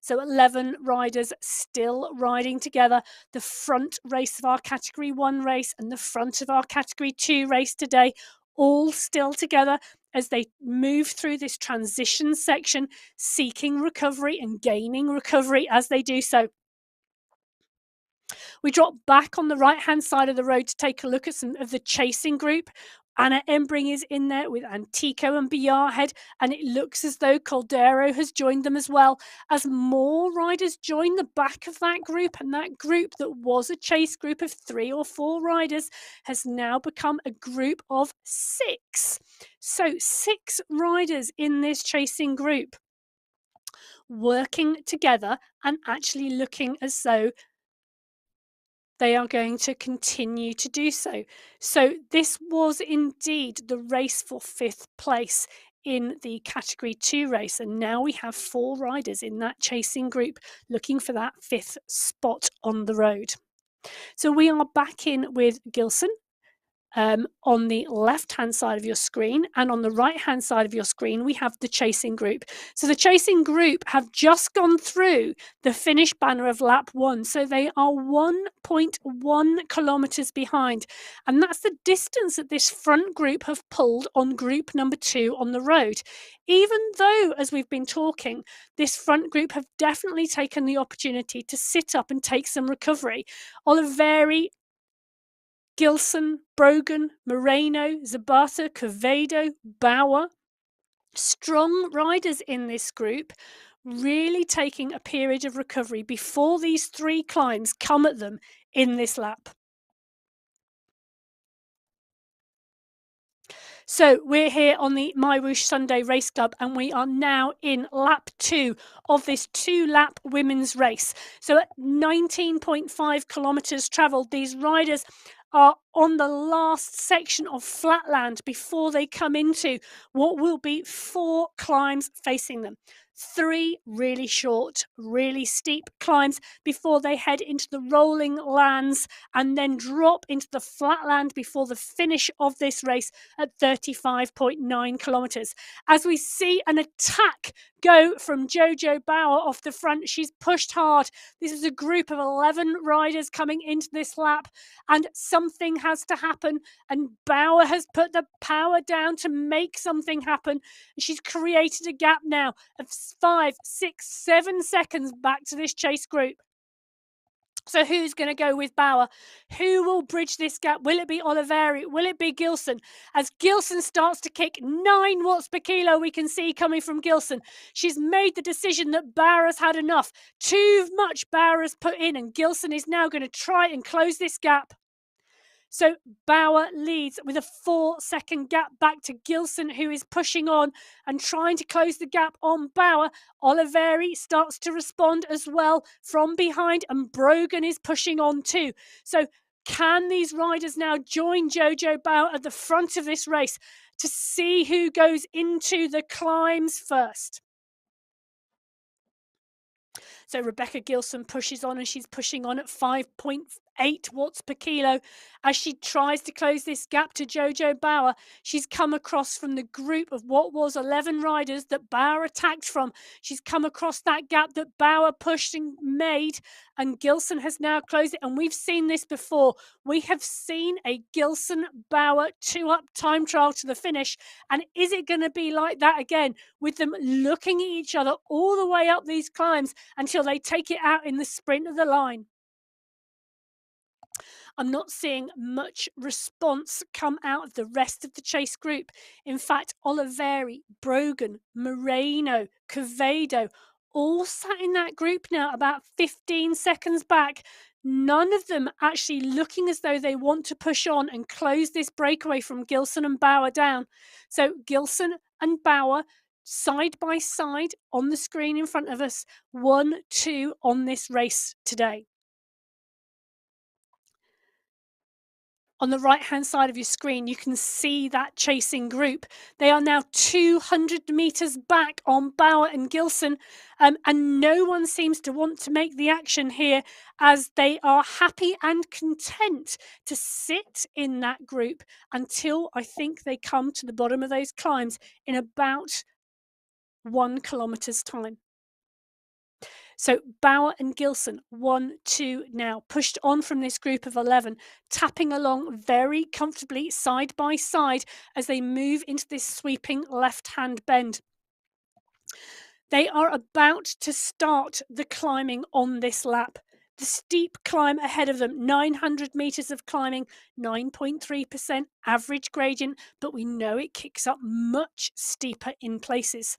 So 11 riders still riding together. The front race of our Category 1 race and the front of our Category 2 race today, all still together as they move through this transition section, seeking recovery and gaining recovery as they do so. We drop back on the right-hand side of the road to take a look at some of the chasing group. Anna Embring is in there with Antico and Biarhead, and it looks as though Caldero has joined them as well, as more riders join the back of that group, and that group that was a chase group of 3 or 4 riders has now become a group of 6. So 6 riders in this chasing group working together and actually looking as though they are going to continue to do so. So this was indeed the race for 5th place in the Category 2 race. And now we have 4 riders in that chasing group looking for that 5th spot on the road. So we are back in with Gilson. On the left-hand side of your screen, and on the right-hand side of your screen, we have the chasing group. So the chasing group have just gone through the finish banner of lap 1. So they are 1.1 kilometers behind. And that's the distance that this front group have pulled on group number 2 on the road. Even though, as we've been talking, this front group have definitely taken the opportunity to sit up and take some recovery. Oliveri, Gilson, Brogan, Moreno, Zabata, Quevedo, Bauer, strong riders in this group, really taking a period of recovery before these 3 climbs come at them in this lap. So we're here on the MyWhoosh Sunday Race Club, and we are now in lap 2 of this 2-lap women's race. So at 19.5 kilometers travelled, these riders are on the last section of flatland before they come into what will be 4 climbs facing them. 3 really short, really steep climbs before they head into the rolling lands and then drop into the flatland before the finish of this race at 35.9 kilometers. As we see an attack go from Jojo Bauer off the front, she's pushed hard. This is a group of 11 riders coming into this lap, and something has to happen, and Bauer has put the power down to make something happen. She's created a gap now of 5, 6, 7 seconds back to this chase group. So who's going to go with Bauer? Who will bridge this gap? Will it be Oliveri? Will it be Gilson? As Gilson starts to kick 9 watts per kilo, we can see coming from Gilson. She's made the decision that Bauer has had enough. Too much Bauer has put in, and Gilson is now going to try and close this gap. So Bauer leads with a 4-second gap back to Gilson, who is pushing on and trying to close the gap on Bauer. Oliveri starts to respond as well from behind, and Brogan is pushing on too. So can these riders now join Jojo Bauer at the front of this race to see who goes into the climbs first? So Rebecca Gilson pushes on, and she's pushing on at 5.8 watts per kilo as she tries to close this gap to Jojo Bauer. She's come across from the group of what was 11 riders that Bauer attacked from. She's come across that gap that Bauer pushed and made, and Gilson has now closed it. And we've seen this before. We have seen a Gilson-Bauer 2-up time trial to the finish. And is it going to be like that again, with them looking at each other all the way up these climbs until they take it out in the sprint of the line? I'm not seeing much response come out of the rest of the chase group. In fact, Oliveri, Brogan, Moreno, Quevedo, all sat in that group now about 15 seconds back. None of them actually looking as though they want to push on and close this breakaway from Gilson and Bauer down. So Gilson and Bauer side by side on the screen in front of us, 1, 2 on this race today. On the right-hand side of your screen, you can see that chasing group. They are now 200 metres back on Bauer and Gilson, and no one seems to want to make the action here, as they are happy and content to sit in that group until I think they come to the bottom of those climbs in about 1 kilometre's time. So Bauer and Gilson, 1, 2 now, pushed on from this group of 11, tapping along very comfortably side by side as they move into this sweeping left-hand bend. They are about to start the climbing on this lap. The steep climb ahead of them, 900 metres of climbing, 9.3% average gradient, but we know it kicks up much steeper in places.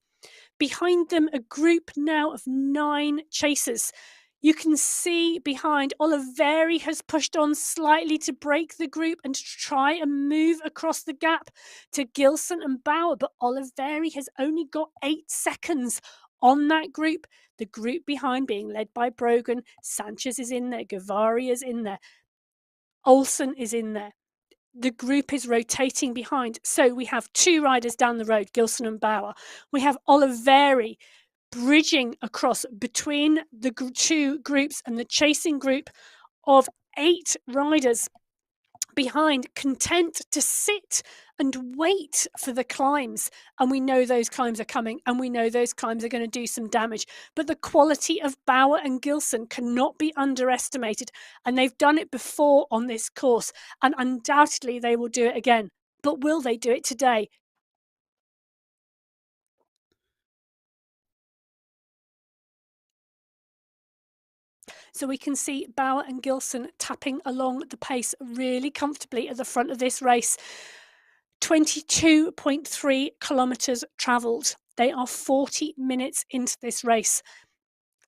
Behind them, a group now of 9 chasers. You can see behind, Oliveri has pushed on slightly to break the group and to try and move across the gap to Gilson and Bauer, but Oliveri has only got 8 seconds on that group. The group behind being led by Brogan, Sanchez is in there, Gavari is in there, Olsen is in there. The group is rotating behind. So we have 2 riders down the road, Gilson and Bauer. We have Oliveri bridging across between the 2 groups and the chasing group of 8 riders behind, content to sit and wait for the climbs. And we know those climbs are coming, and we know those climbs are going to do some damage. But the quality of Bauer and Gilson cannot be underestimated. And they've done it before on this course, and undoubtedly they will do it again. But will they do it today? So we can see Bauer and Gilson tapping along the pace really comfortably at the front of this race. 22.3 kilometres travelled. They are 40 minutes into this race.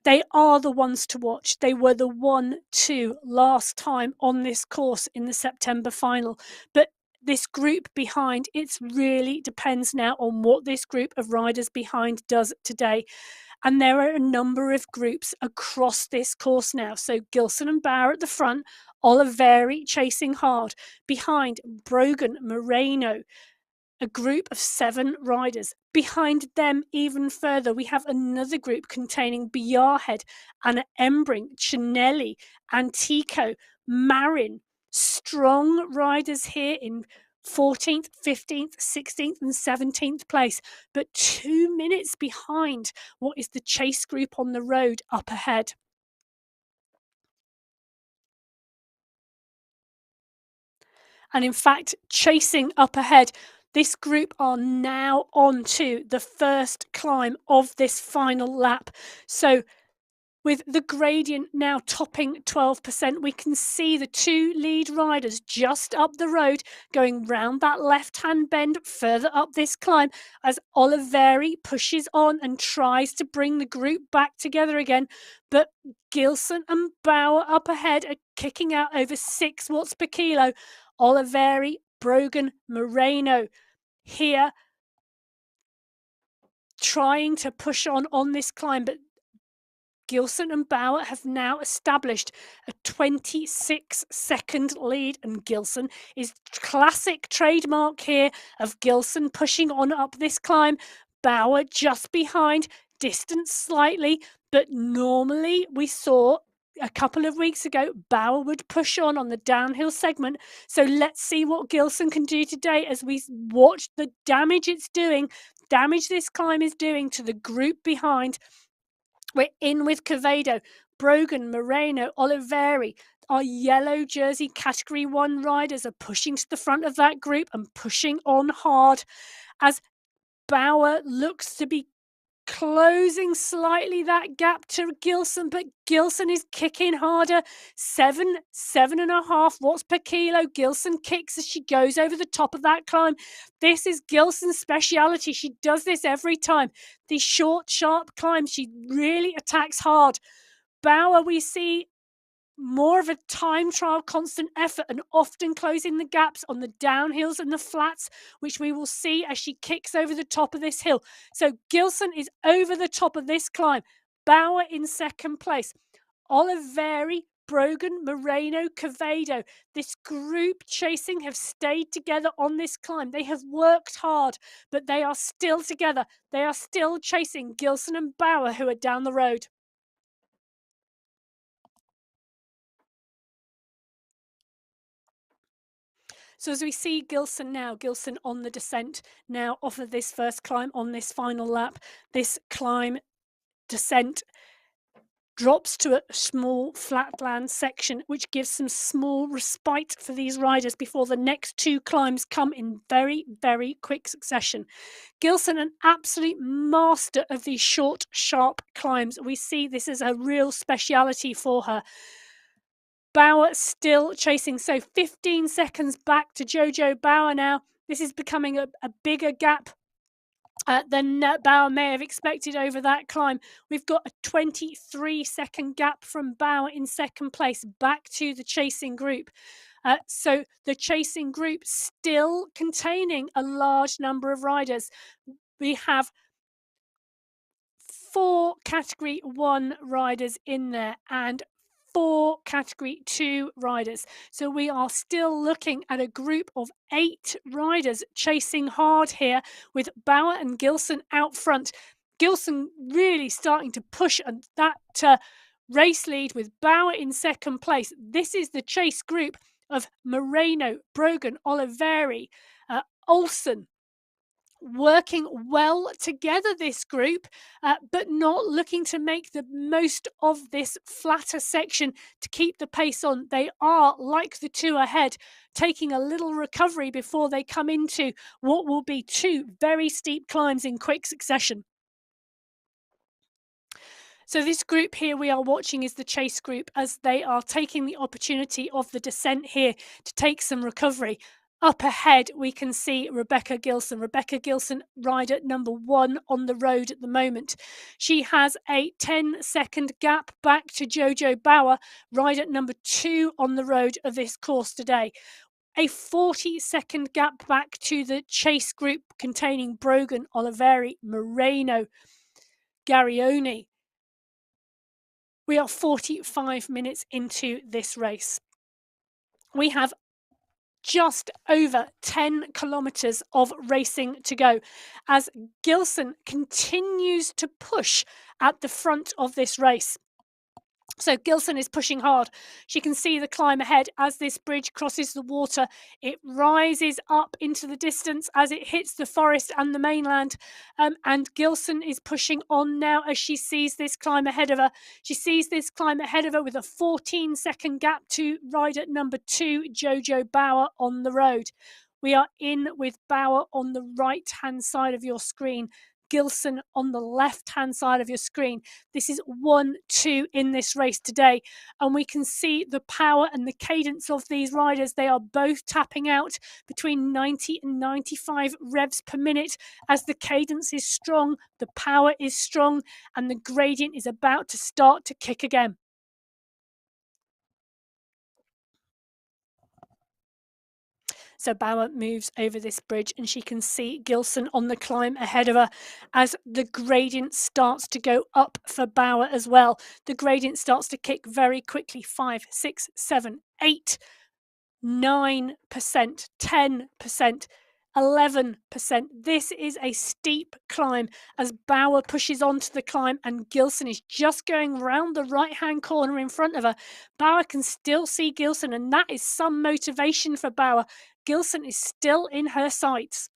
They are the ones to watch. They were the 1-2 last time on this course in the September final. But this group behind, it really depends now on what this group of riders behind does today. And there are a number of groups across this course now. So Gilson and Bauer at the front, Oliveri chasing hard. Behind, Brogan, Moreno, a group of 7 riders. Behind them, even further, we have another group containing Bjarhed, Anna Embring, Cinelli, Antico, Marin. Strong riders here in 14th, 15th, 16th and 17th place, but 2 minutes behind what is the chase group on the road up ahead. And in fact, chasing up ahead, this group are now on to the first climb of this final lap. So with the gradient now topping 12%, we can see the 2 lead riders just up the road going round that left-hand bend further up this climb as Oliveri pushes on and tries to bring the group back together again. But Gilson and Bauer up ahead are kicking out over 6 watts per kilo. Oliveri, Brogan, Moreno here trying to push on this climb, but Gilson and Bauer have now established a 26-second lead, and Gilson is classic trademark here of Gilson pushing on up this climb. Bauer just behind, distance slightly, but normally we saw a couple of weeks ago Bauer would push on the downhill segment. So let's see what Gilson can do today as we watch the damage it's doing, damage this climb is doing to the group behind. We're in with Quevedo. Brogan, Moreno, Oliveri, our yellow jersey category 1 riders are pushing to the front of that group and pushing on hard as Bauer looks to be closing slightly that gap to Gilson, but Gilson is kicking harder. 7.5 watts per kilo. Gilson kicks as she goes over the top of that climb. This is Gilson's speciality. She does this every time. These short, sharp climbs, she really attacks hard. Bauer, we see more of a time trial, constant effort, and often closing the gaps on the downhills and the flats, which we will see as she kicks over the top of this hill. So Gilson is over the top of this climb. Bauer in second place. Oliveri, Brogan, Moreno, Quevedo. This group chasing have stayed together on this climb. They have worked hard, but they are still together. They are still chasing Gilson and Bauer, who are down the road. So as we see Gilson now, Gilson on the descent now off of this first climb on this final lap. This climb descent drops to a small flatland section, which gives some small respite for these riders before the next 2 climbs come in very, very quick succession. Gilson, an absolute master of these short, sharp climbs. We see this as a real speciality for her. Bauer still chasing, so 15 seconds back to Jojo Bauer now. This is becoming a bigger gap than Bauer may have expected over that climb. We've got a 23-second gap from Bauer in second place back to the chasing group. So the chasing group still containing a large number of riders. We have 4 category 1 riders in there and 4 category 2 riders. So we are still looking at a group of 8 riders chasing hard here, with Bauer and Gilson out front. Gilson really starting to push that race lead with Bauer in second place. This is the chase group of Moreno, Brogan, Oliveri, Olsen, working well together, this group, but not looking to make the most of this flatter section to keep the pace on. They are, like the 2 ahead, taking a little recovery before they come into what will be 2 very steep climbs in quick succession. So this group here we are watching is the chase group, as they are taking the opportunity of the descent here to take some recovery. Up ahead, we can see Rebecca Gilson. Rebecca Gilson, rider number 1 on the road at the moment. She has a 10-second gap back to Jojo Bauer, rider number 2 on the road of this course today. A 40-second gap back to the chase group containing Brogan, Oliveri, Moreno, Garioni. We are 45 minutes into this race. We have just over 10 kilometers of racing to go as Gilson continues to push at the front of this race. So Gilson is pushing hard. She can see the climb ahead as this bridge crosses the water. It rises up into the distance as it hits the forest and the mainland. And Gilson is pushing on now as she sees this climb ahead of her. She sees this climb ahead of her with a 14-second gap to rider number 2, Jojo Bauer, on the road. We are in with Bauer on the right-hand side of your screen, Gilson on the left-hand side of your screen. This is 1-2 in this race today, and we can see the power and the cadence of these riders. They are both tapping out between 90 and 95 revs per minute as the cadence is strong, the power is strong, and the gradient is about to start to kick again. So Bauer moves over this bridge and she can see Gilson on the climb ahead of her as the gradient starts to go up for Bauer as well. The gradient starts to kick very quickly. 5, 6, 7, 8, 9%, 10%, 11%. This is a steep climb as Bauer pushes onto the climb and Gilson is just going round the right-hand corner in front of her. Bauer can still see Gilson, and that is some motivation for Bauer. Gilson is still in her sights.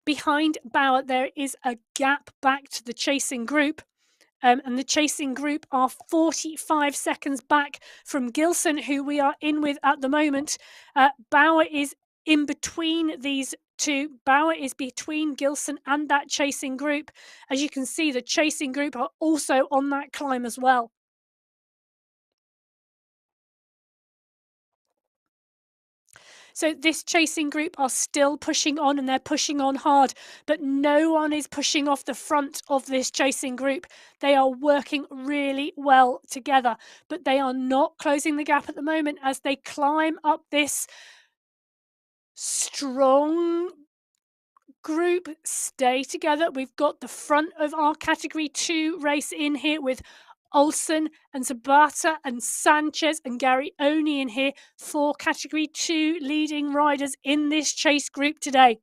Behind Bauer, there is a gap back to the chasing group. and the chasing group are 45 seconds back from Gilson, who we are in with at the moment. Bauer is in between these two. Bauer is between Gilson and that chasing group. As you can see, the chasing group are also on that climb as well. So this chasing group are still pushing on, and they're pushing on hard, but no one is pushing off the front of this chasing group. They are working really well together, but they are not closing the gap at the moment as they climb up this strong group. Stay together. We've got the front of our category 2 race in here with Olsen and Zabata and Sanchez and Gary Oni in here, 4 category 2 leading riders in this chase group today.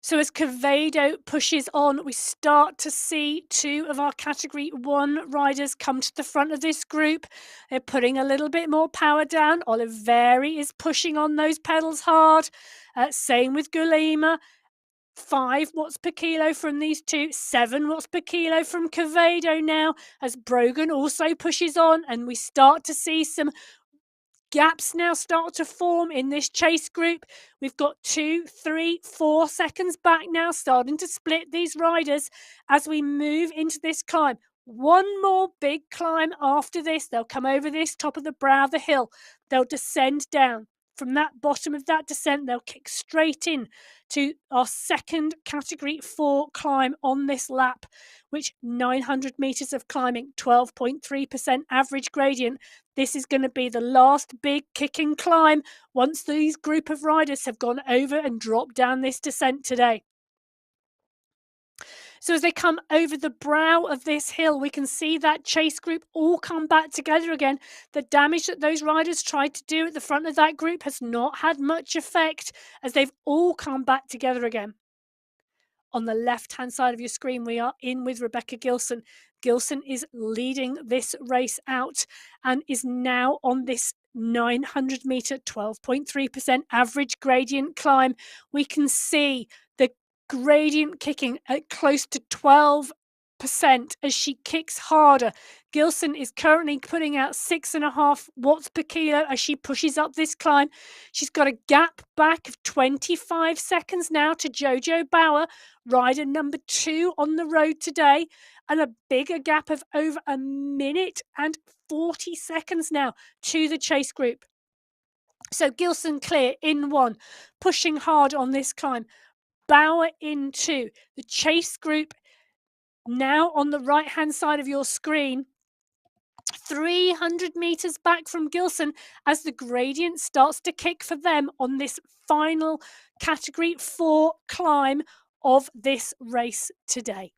So as Quevedo pushes on, we start to see 2 of our category 1 riders come to the front of this group. They're putting a little bit more power down. Oliveri is pushing on those pedals hard. Same with Gulima. 5 watts per kilo from these 2, 7 watts per kilo from Quevedo now, as Brogan also pushes on, and we start to see some gaps now start to form in this chase group. We've got 2, 3, 4 seconds back now, starting to split these riders as we move into this climb. One more big climb after this. They'll come over this top of the brow of the hill. They'll descend down. From that bottom of that descent, they'll kick straight in to our second category 4 climb on this lap, which 900 meters of climbing, 12.3% average gradient. This is going to be the last big kicking climb once these group of riders have gone over and dropped down this descent today. So as they come over the brow of this hill, we can see that chase group all come back together again. The damage that those riders tried to do at the front of that group has not had much effect as they've all come back together again. On the left-hand side of your screen, we are in with Rebecca Gilson. Gilson is leading this race out and is now on this 900 meter, 12.3% average gradient climb. We can see the gradient kicking at close to 12% as she kicks harder. Gilson is currently putting out 6.5 watts per kilo as she pushes up this climb. She's got a gap back of 25 seconds now to Jojo Bauer, rider number 2 on the road today, and a bigger gap of over a minute and 40 seconds now to the chase group. So Gilson clear in 1, pushing hard on this climb. Bauer in 2. The chase group now on the right-hand side of your screen, 300 meters back from Gilson as the gradient starts to kick for them on this final category 4 climb of this race today.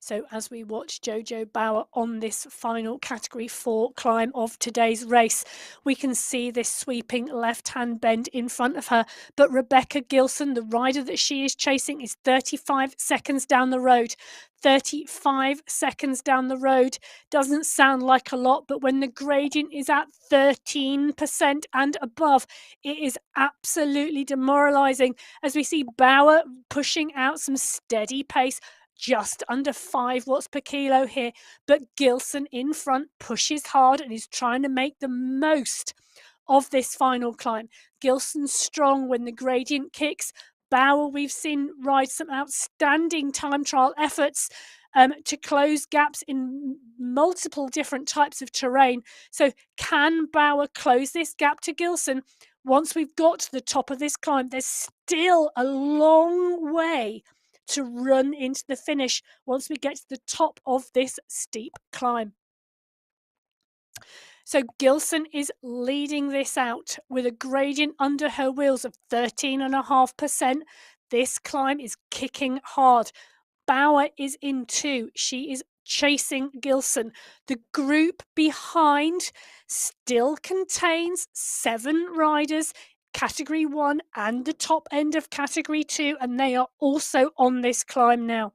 So as we watch Jojo Bauer on this final category 4 climb of today's race, we can see this sweeping left-hand bend in front of her. But Rebecca Gilson, the rider that she is chasing, is 35 seconds down the road. 35 seconds down the road doesn't sound like a lot, but when the gradient is at 13% and above, it is absolutely demoralizing as we see Bauer pushing out some steady pace, just under 5 watts per kilo here, but Gilson in front pushes hard and is trying to make the most of this final climb. Gilson's strong when the gradient kicks. Bauer, we've seen ride some outstanding time trial efforts to close gaps in multiple different types of terrain. So can Bauer close this gap to Gilson? Once we've got to the top of this climb, there's still a long way to run into the finish once we get to the top of this steep climb. So Gilson is leading this out with a gradient under her wheels of 13.5%. This climb is kicking hard. Bauer is in 2. She is chasing Gilson. The group behind still contains 7 riders, category 1 and the top end of category 2, and they are also on this climb now.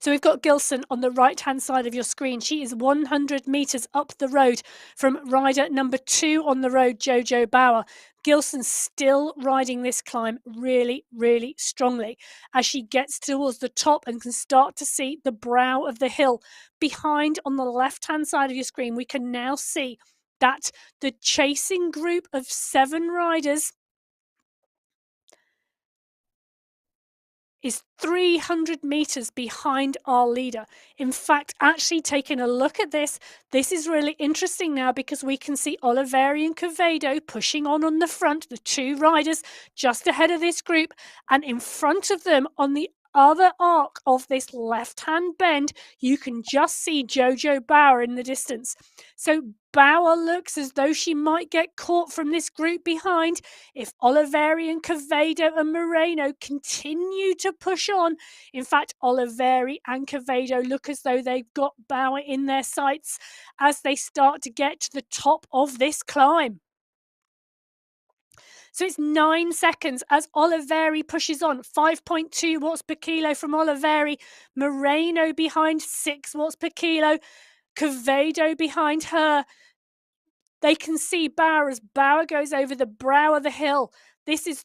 So we've got Gilson on the right-hand side of your screen. She is 100 metres up the road from rider number 2 on the road, Jojo Bauer. Gilson still riding this climb really, really strongly as she gets towards the top and can start to see the brow of the hill. Behind on the left-hand side of your screen, we can now see that the chasing group of 7 riders is 300 metres behind our leader. In fact, actually taking a look at this is really interesting now because we can see Oliveri and Quevedo pushing on the front, the 2 riders just ahead of this group, and in front of them on the other arc of this left-hand bend, you can just see Jojo Bauer in the distance. So Bauer looks as though she might get caught from this group behind. If Oliveri and Quevedo and Moreno continue to push on, in fact, Oliveri and Quevedo look as though they've got Bauer in their sights as they start to get to the top of this climb. So it's 9 seconds as Oliveri pushes on. 5.2 watts per kilo from Oliveri. Moreno behind 6 watts per kilo. Quevedo behind her. They can see Bauer as Bauer goes over the brow of the hill. This is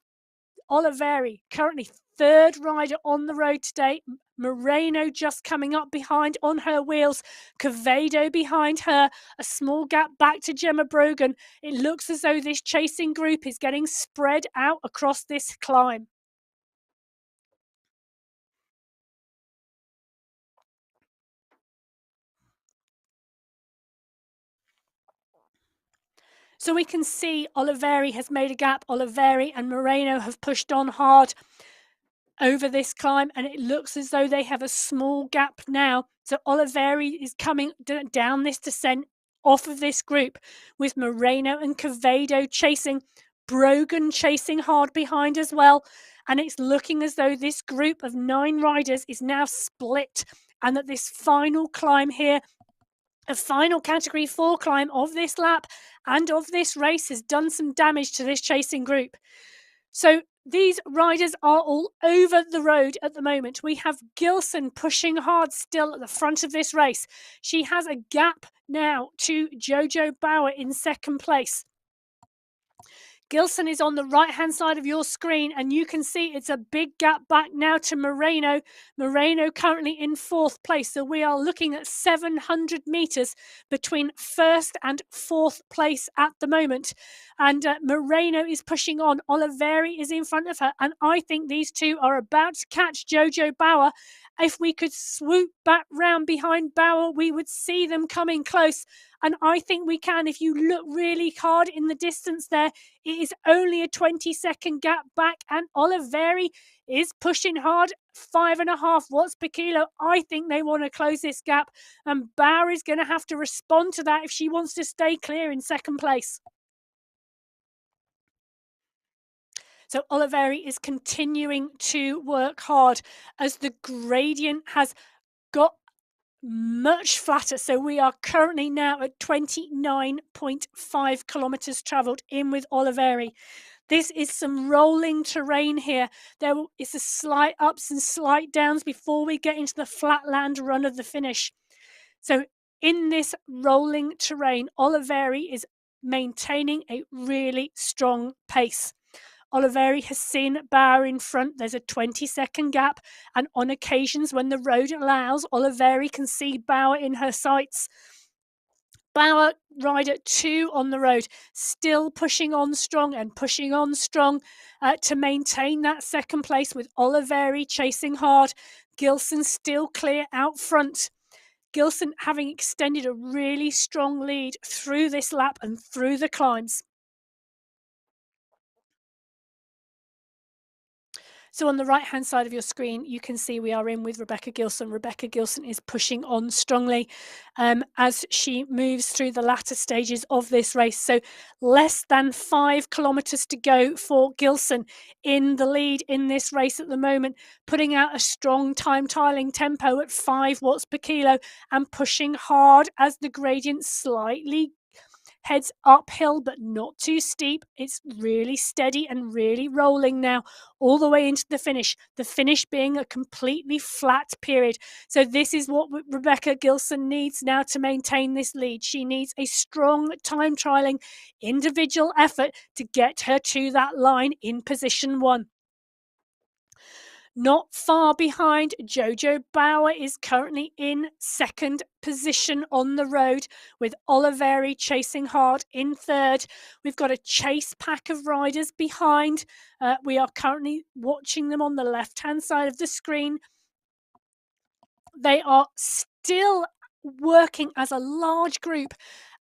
Oliveri, currently 3rd rider on the road today. Moreno just coming up behind on her wheels. Quevedo behind her. A small gap back to Gemma Brogan. It looks as though this chasing group is getting spread out across this climb. So we can see Oliveri has made a gap. Oliveri and Moreno have pushed on hard over this climb, and it looks as though they have a small gap now. So Oliveri is coming down this descent off of this group with Moreno and Quevedo chasing, Brogan chasing hard behind as well. And it's looking as though this group of 9 riders is now split, and that this final climb here, a final category 4 climb of this lap and of this race, has done some damage to this chasing group. So these riders are all over the road at the moment. We have Gilson pushing hard still at the front of this race. She has a gap now to Jojo Bauer in 2nd place. Gilson is on the right-hand side of your screen, and you can see it's a big gap back now to Moreno. Moreno currently in 4th place, so we are looking at 700 metres between 1st and 4th place at the moment. And Moreno is pushing on. Oliveri is in front of her, and I think these 2 are about to catch Jojo Bauer. If we could swoop back round behind Bauer, we would see them coming close. And I think we can. If you look really hard in the distance there, it is only a 20-second gap back, and Oliveri is pushing hard, 5.5 watts per kilo. I think they want to close this gap, and Bauer is going to have to respond to that if she wants to stay clear in 2nd place. So Oliveri is continuing to work hard as the gradient has got much flatter. So we are currently now at 29.5 kilometers travelled in with Oliveri. This is some rolling terrain here. There is a slight ups and slight downs before we get into the flatland run of the finish. So in this rolling terrain, Oliveri is maintaining a really strong pace. Oliveri has seen Bauer in front. There's a 20-second gap, and on occasions when the road allows, Oliveri can see Bauer in her sights. Bauer, rider 2 on the road, still pushing on strong and pushing on strong to maintain that 2nd place, with Oliveri chasing hard. Gilson still clear out front. Gilson having extended a really strong lead through this lap and through the climbs. So on the right-hand side of your screen, you can see we are in with Rebecca Gilson. Rebecca Gilson is pushing on strongly as she moves through the latter stages of this race. So less than 5 kilometres to go for Gilson in the lead in this race at the moment, putting out a strong time trialling tempo at 5 watts per kilo and pushing hard as the gradient slightly heads uphill, but not too steep. It's really steady and really rolling now all the way into the finish being a completely flat period. So this is what Rebecca Gilson needs now to maintain this lead. She needs a strong time trialing individual effort to get her to that line in position 1. Not far behind, Jojo Bauer is currently in second position on the road, with Oliveri chasing hard in third. We've got a chase pack of riders behind. We are currently watching them on the left-hand side of the screen. They are still working as a large group,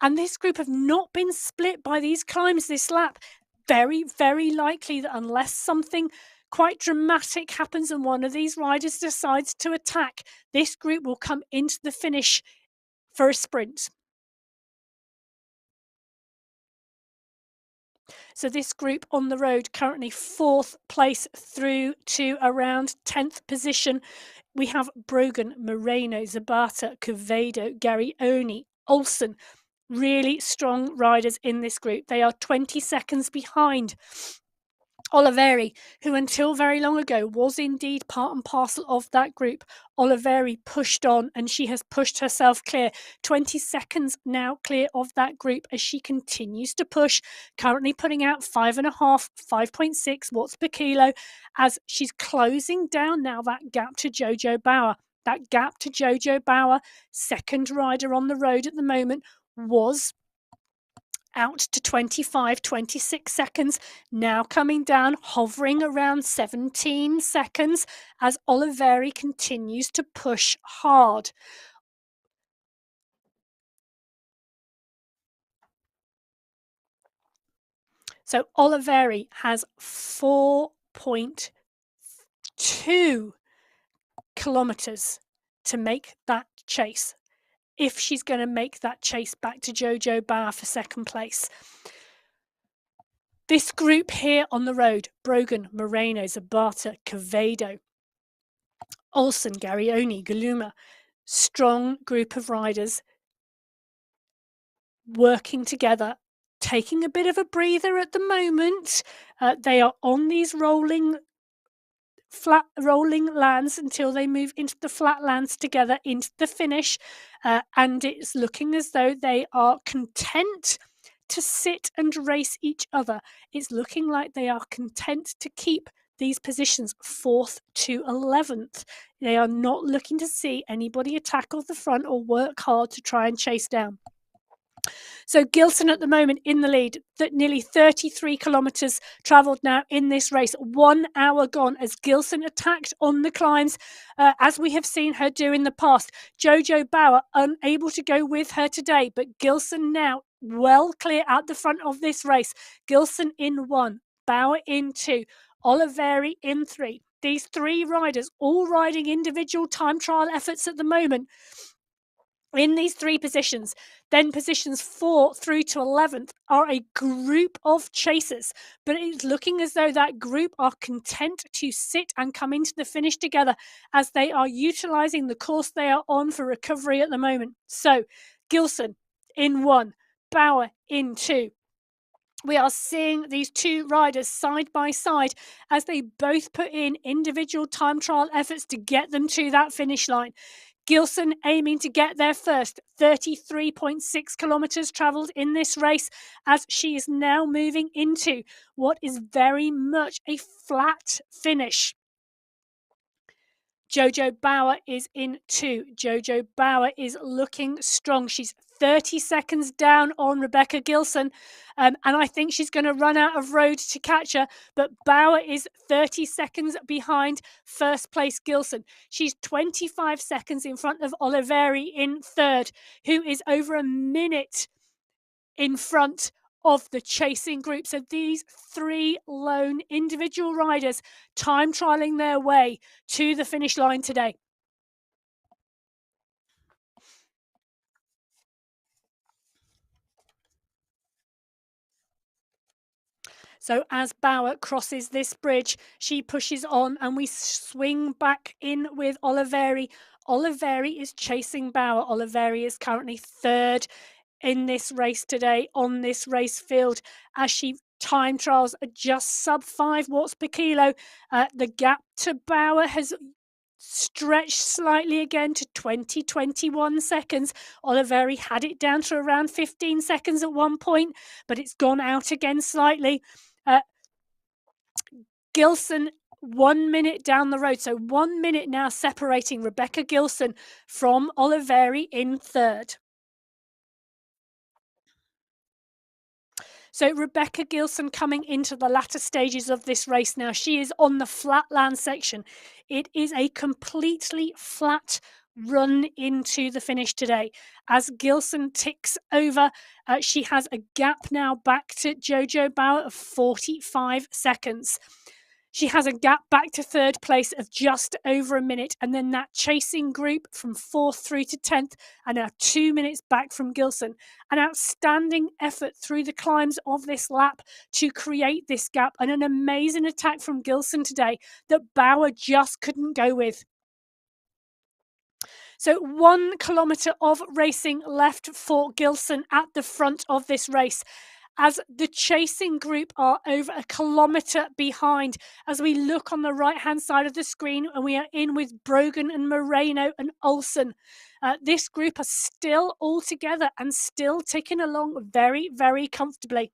and this group have not been split by these climbs this lap. Very, very likely that unless something quite dramatic happens and one of these riders decides to attack, this group will come into the finish for a sprint. So this group on the road currently 4th place through to around 10th position. We have Brogan, Moreno, Zabata, Quevedo, Garioni, Olsen. Really strong riders in this group. They are 20 seconds behind Oliveri, who until very long ago was indeed part and parcel of that group. Oliveri pushed on and she has pushed herself clear. 20 seconds now clear of that group as she continues to push, currently putting out 5.5, 5.6 watts per kilo as she's closing down now that gap to Jojo Bauer. That gap to Jojo Bauer, second rider on the road at the moment, was out to 25, 26 seconds, now coming down, hovering around 17 seconds as Oliveri continues to push hard. So Oliveri has 4.2 kilometers to make that chase, if she's going to make that chase back to Jojo Bauer for second place. This group here on the road, Brogan, Moreno, Zabata, Quevedo, Olsen, Garioni, Galuma, strong group of riders working together, taking a bit of a breather at the moment. They are on these flat rolling lands until they move into the flat lands together into the finish, and it's looking as though they are content to sit and race each other. It's looking like they are content to keep these positions 4th to 11th. They are not looking to see anybody attack off the front or work hard to try and chase down. So Gilson at the moment in the lead, nearly 33 kilometres travelled now in this race. 1 hour gone as Gilson attacked on the climbs, as we have seen her do in the past. Jojo Bauer unable to go with her today, but Gilson now well clear at the front of this race. Gilson in 1, Bauer in 2, Oliveri in 3. These 3 riders all riding individual time trial efforts at the moment in these 3 positions. Then positions 4 through to 11th are a group of chasers, but it's looking as though that group are content to sit and come into the finish together as they are utilising the course they are on for recovery at the moment. So Gilson in 1, Bauer in 2. We are seeing these 2 riders side by side as they both put in individual time trial efforts to get them to that finish line. Gilson aiming to get there first, 33.6 kilometres travelled in this race as she is now moving into what is very much a flat finish. Jojo Bauer is in 2. Jojo Bauer is looking strong. She's 30 seconds down on Rebecca Gilson, and I think she's going to run out of road to catch her, but Bauer is 30 seconds behind first place Gilson. She's 25 seconds in front of Oliveri in third, who is over a minute in front of the chasing group. So these 3 lone individual riders time trialing their way to the finish line today. So as Bauer crosses this bridge, she pushes on and we swing back in with Oliveri. Oliveri is chasing Bauer. Oliveri is currently third in this race today on this race field as she time trials are just sub 5 watts per kilo. The gap to Bauer has stretched slightly again to 21 seconds. Oliveri had it down to around 15 seconds at one point, but it's gone out again slightly. Gilson 1 minute down the road, so 1 minute now separating Rebecca Gilson from Oliveri in third. So Rebecca Gilson coming into the latter stages of this race now. She is on the flatland section. It is a completely flat run into the finish today. As Gilson ticks over, she has a gap now back to Jojo Bauer of 45 seconds. She has a gap back to third place of just over a minute, and then that chasing group from 4th through to 10th are now 2 minutes back from Gilson. An outstanding effort through the climbs of this lap to create this gap, and an amazing attack from Gilson today that Bauer just couldn't go with. So 1 kilometre of racing left for Gilson at the front of this race, as the chasing group are over a kilometre behind. As we look on the right-hand side of the screen, and we are in with Brogan and Moreno and Olsen. This group are still all together and still ticking along very, very comfortably.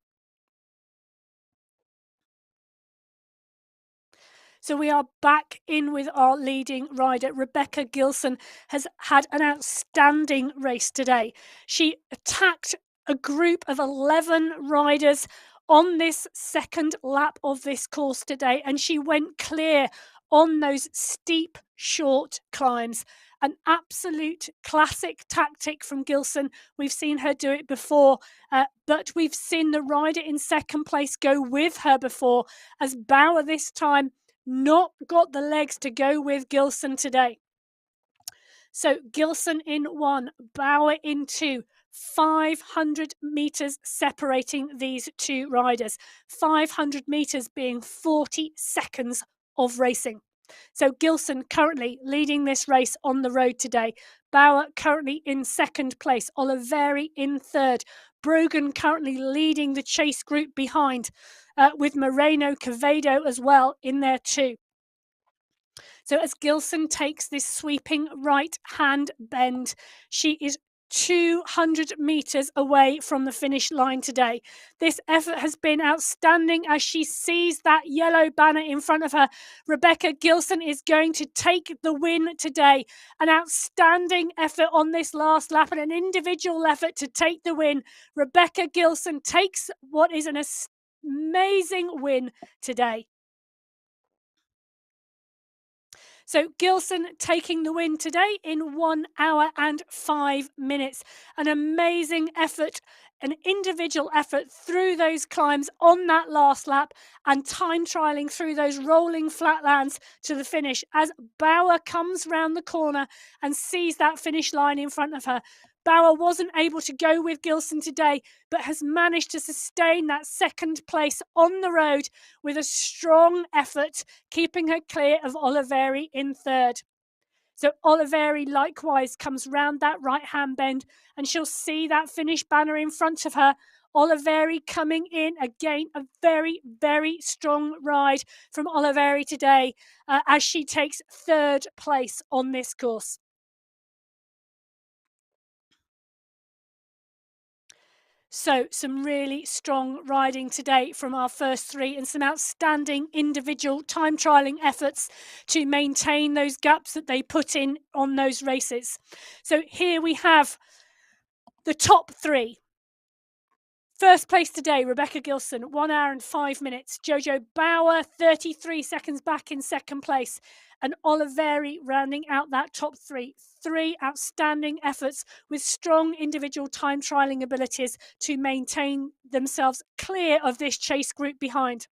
So we are back in with our leading rider. Rebecca Gilson has had an outstanding race today. She attacked a group of 11 riders on this second lap of this course today, and she went clear on those steep, short climbs. An absolute classic tactic from Gilson. We've seen her do it before, but we've seen the rider in second place go with her before, as Bauer this time not got the legs to go with Gilson today. So Gilson in 1, Bauer in 2, 500 metres separating these two riders. 500 metres being 40 seconds of racing. So Gilson currently leading this race on the road today. Bauer currently in second place. Oliveri in third. Brogan currently leading the chase group behind, with Moreno Quevedo as well in there too. So as Gilson takes this sweeping right-hand bend, she is 200 metres away from the finish line today. This effort has been outstanding as she sees that yellow banner in front of her. Rebecca Gilson is going to take the win today. An outstanding effort on this last lap and an individual effort to take the win. Rebecca Gilson takes what is an amazing win today. So Gilson taking the win today in 1 hour and 5 minutes. An amazing effort, an individual effort through those climbs on that last lap and time trialing through those rolling flatlands to the finish as Bauer comes round the corner and sees that finish line in front of her. Bauer wasn't able to go with Gilson today, but has managed to sustain that second place on the road with a strong effort, keeping her clear of Oliveri in third. So Oliveri likewise comes round that right-hand bend and she'll see that finish banner in front of her. Oliveri coming in again, a very, very strong ride from Oliveri today as she takes third place on this course. So some really strong riding today from our first three and some outstanding individual time trialing efforts to maintain those gaps that they put in on those races. So here we have the top three. First place today, Rebecca Gilson, 1 hour and 5 minutes. Jojo Bauer, 33 seconds back in second place. And Oliveri rounding out that top three. 3 outstanding efforts with strong individual time trialing abilities to maintain themselves clear of this chase group behind.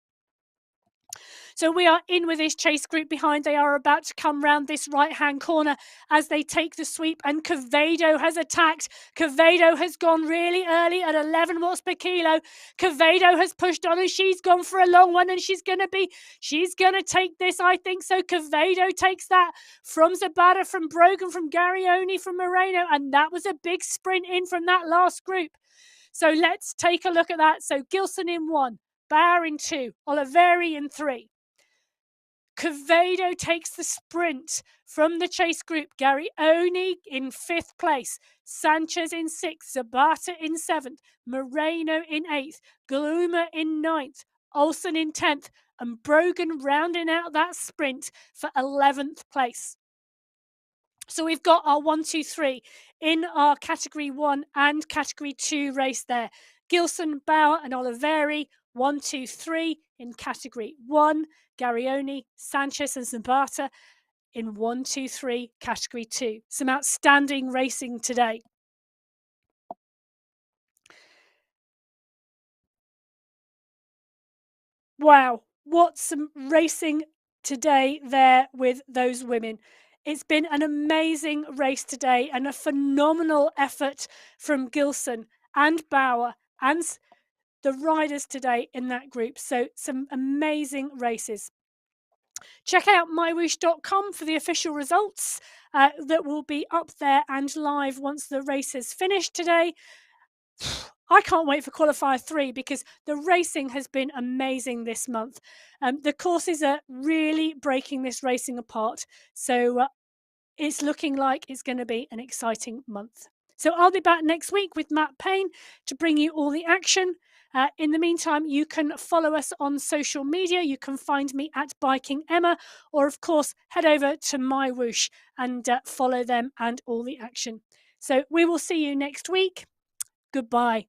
So we are in with this chase group behind. They are about to come round this right-hand corner as they take the sweep, and Quevedo has attacked. Quevedo has gone really early at 11 watts per kilo. Quevedo has pushed on, and she's gone for a long one, and she's going to take this, I think. So Quevedo takes that from Zabata, from Brogan, from Garioni, from Moreno, and that was a big sprint in from that last group. So let's take a look at that. So Gilson in 1, Bauer in 2, Oliveri in 3. Quevedo takes the sprint from the chase group. Garioni in 5th place, Sanchez in 6th, Zabata in 7th, Moreno in 8th, Gloomer in 9th, Olsen in 10th, and Brogan rounding out that sprint for 11th place. So we've got our 1, 2, 3 in our category 1 and category 2 race there. Gilson, Bauer and Oliveri, 1, 2, 3 in category 1. Garioni, Sanchez and Zabata in 1, 2, 3 category 2. Some outstanding racing today. Wow, what some racing today there with those women. It's been an amazing race today and a phenomenal effort from Gilson and Bauer and the riders today in that group. So some amazing races. Check out mywhoosh.com for the official results that will be up there and live once the race is finished today. I can't wait for Qualifier 3 because the racing has been amazing this month. The courses are really breaking this racing apart. So it's looking like it's going to be an exciting month. So I'll be back next week with Matt Payne to bring you all the action. In the meantime, you can follow us on social media. You can find me at Biking Emma, or of course, head over to MyWhoosh and follow them and all the action. So we will see you next week. Goodbye.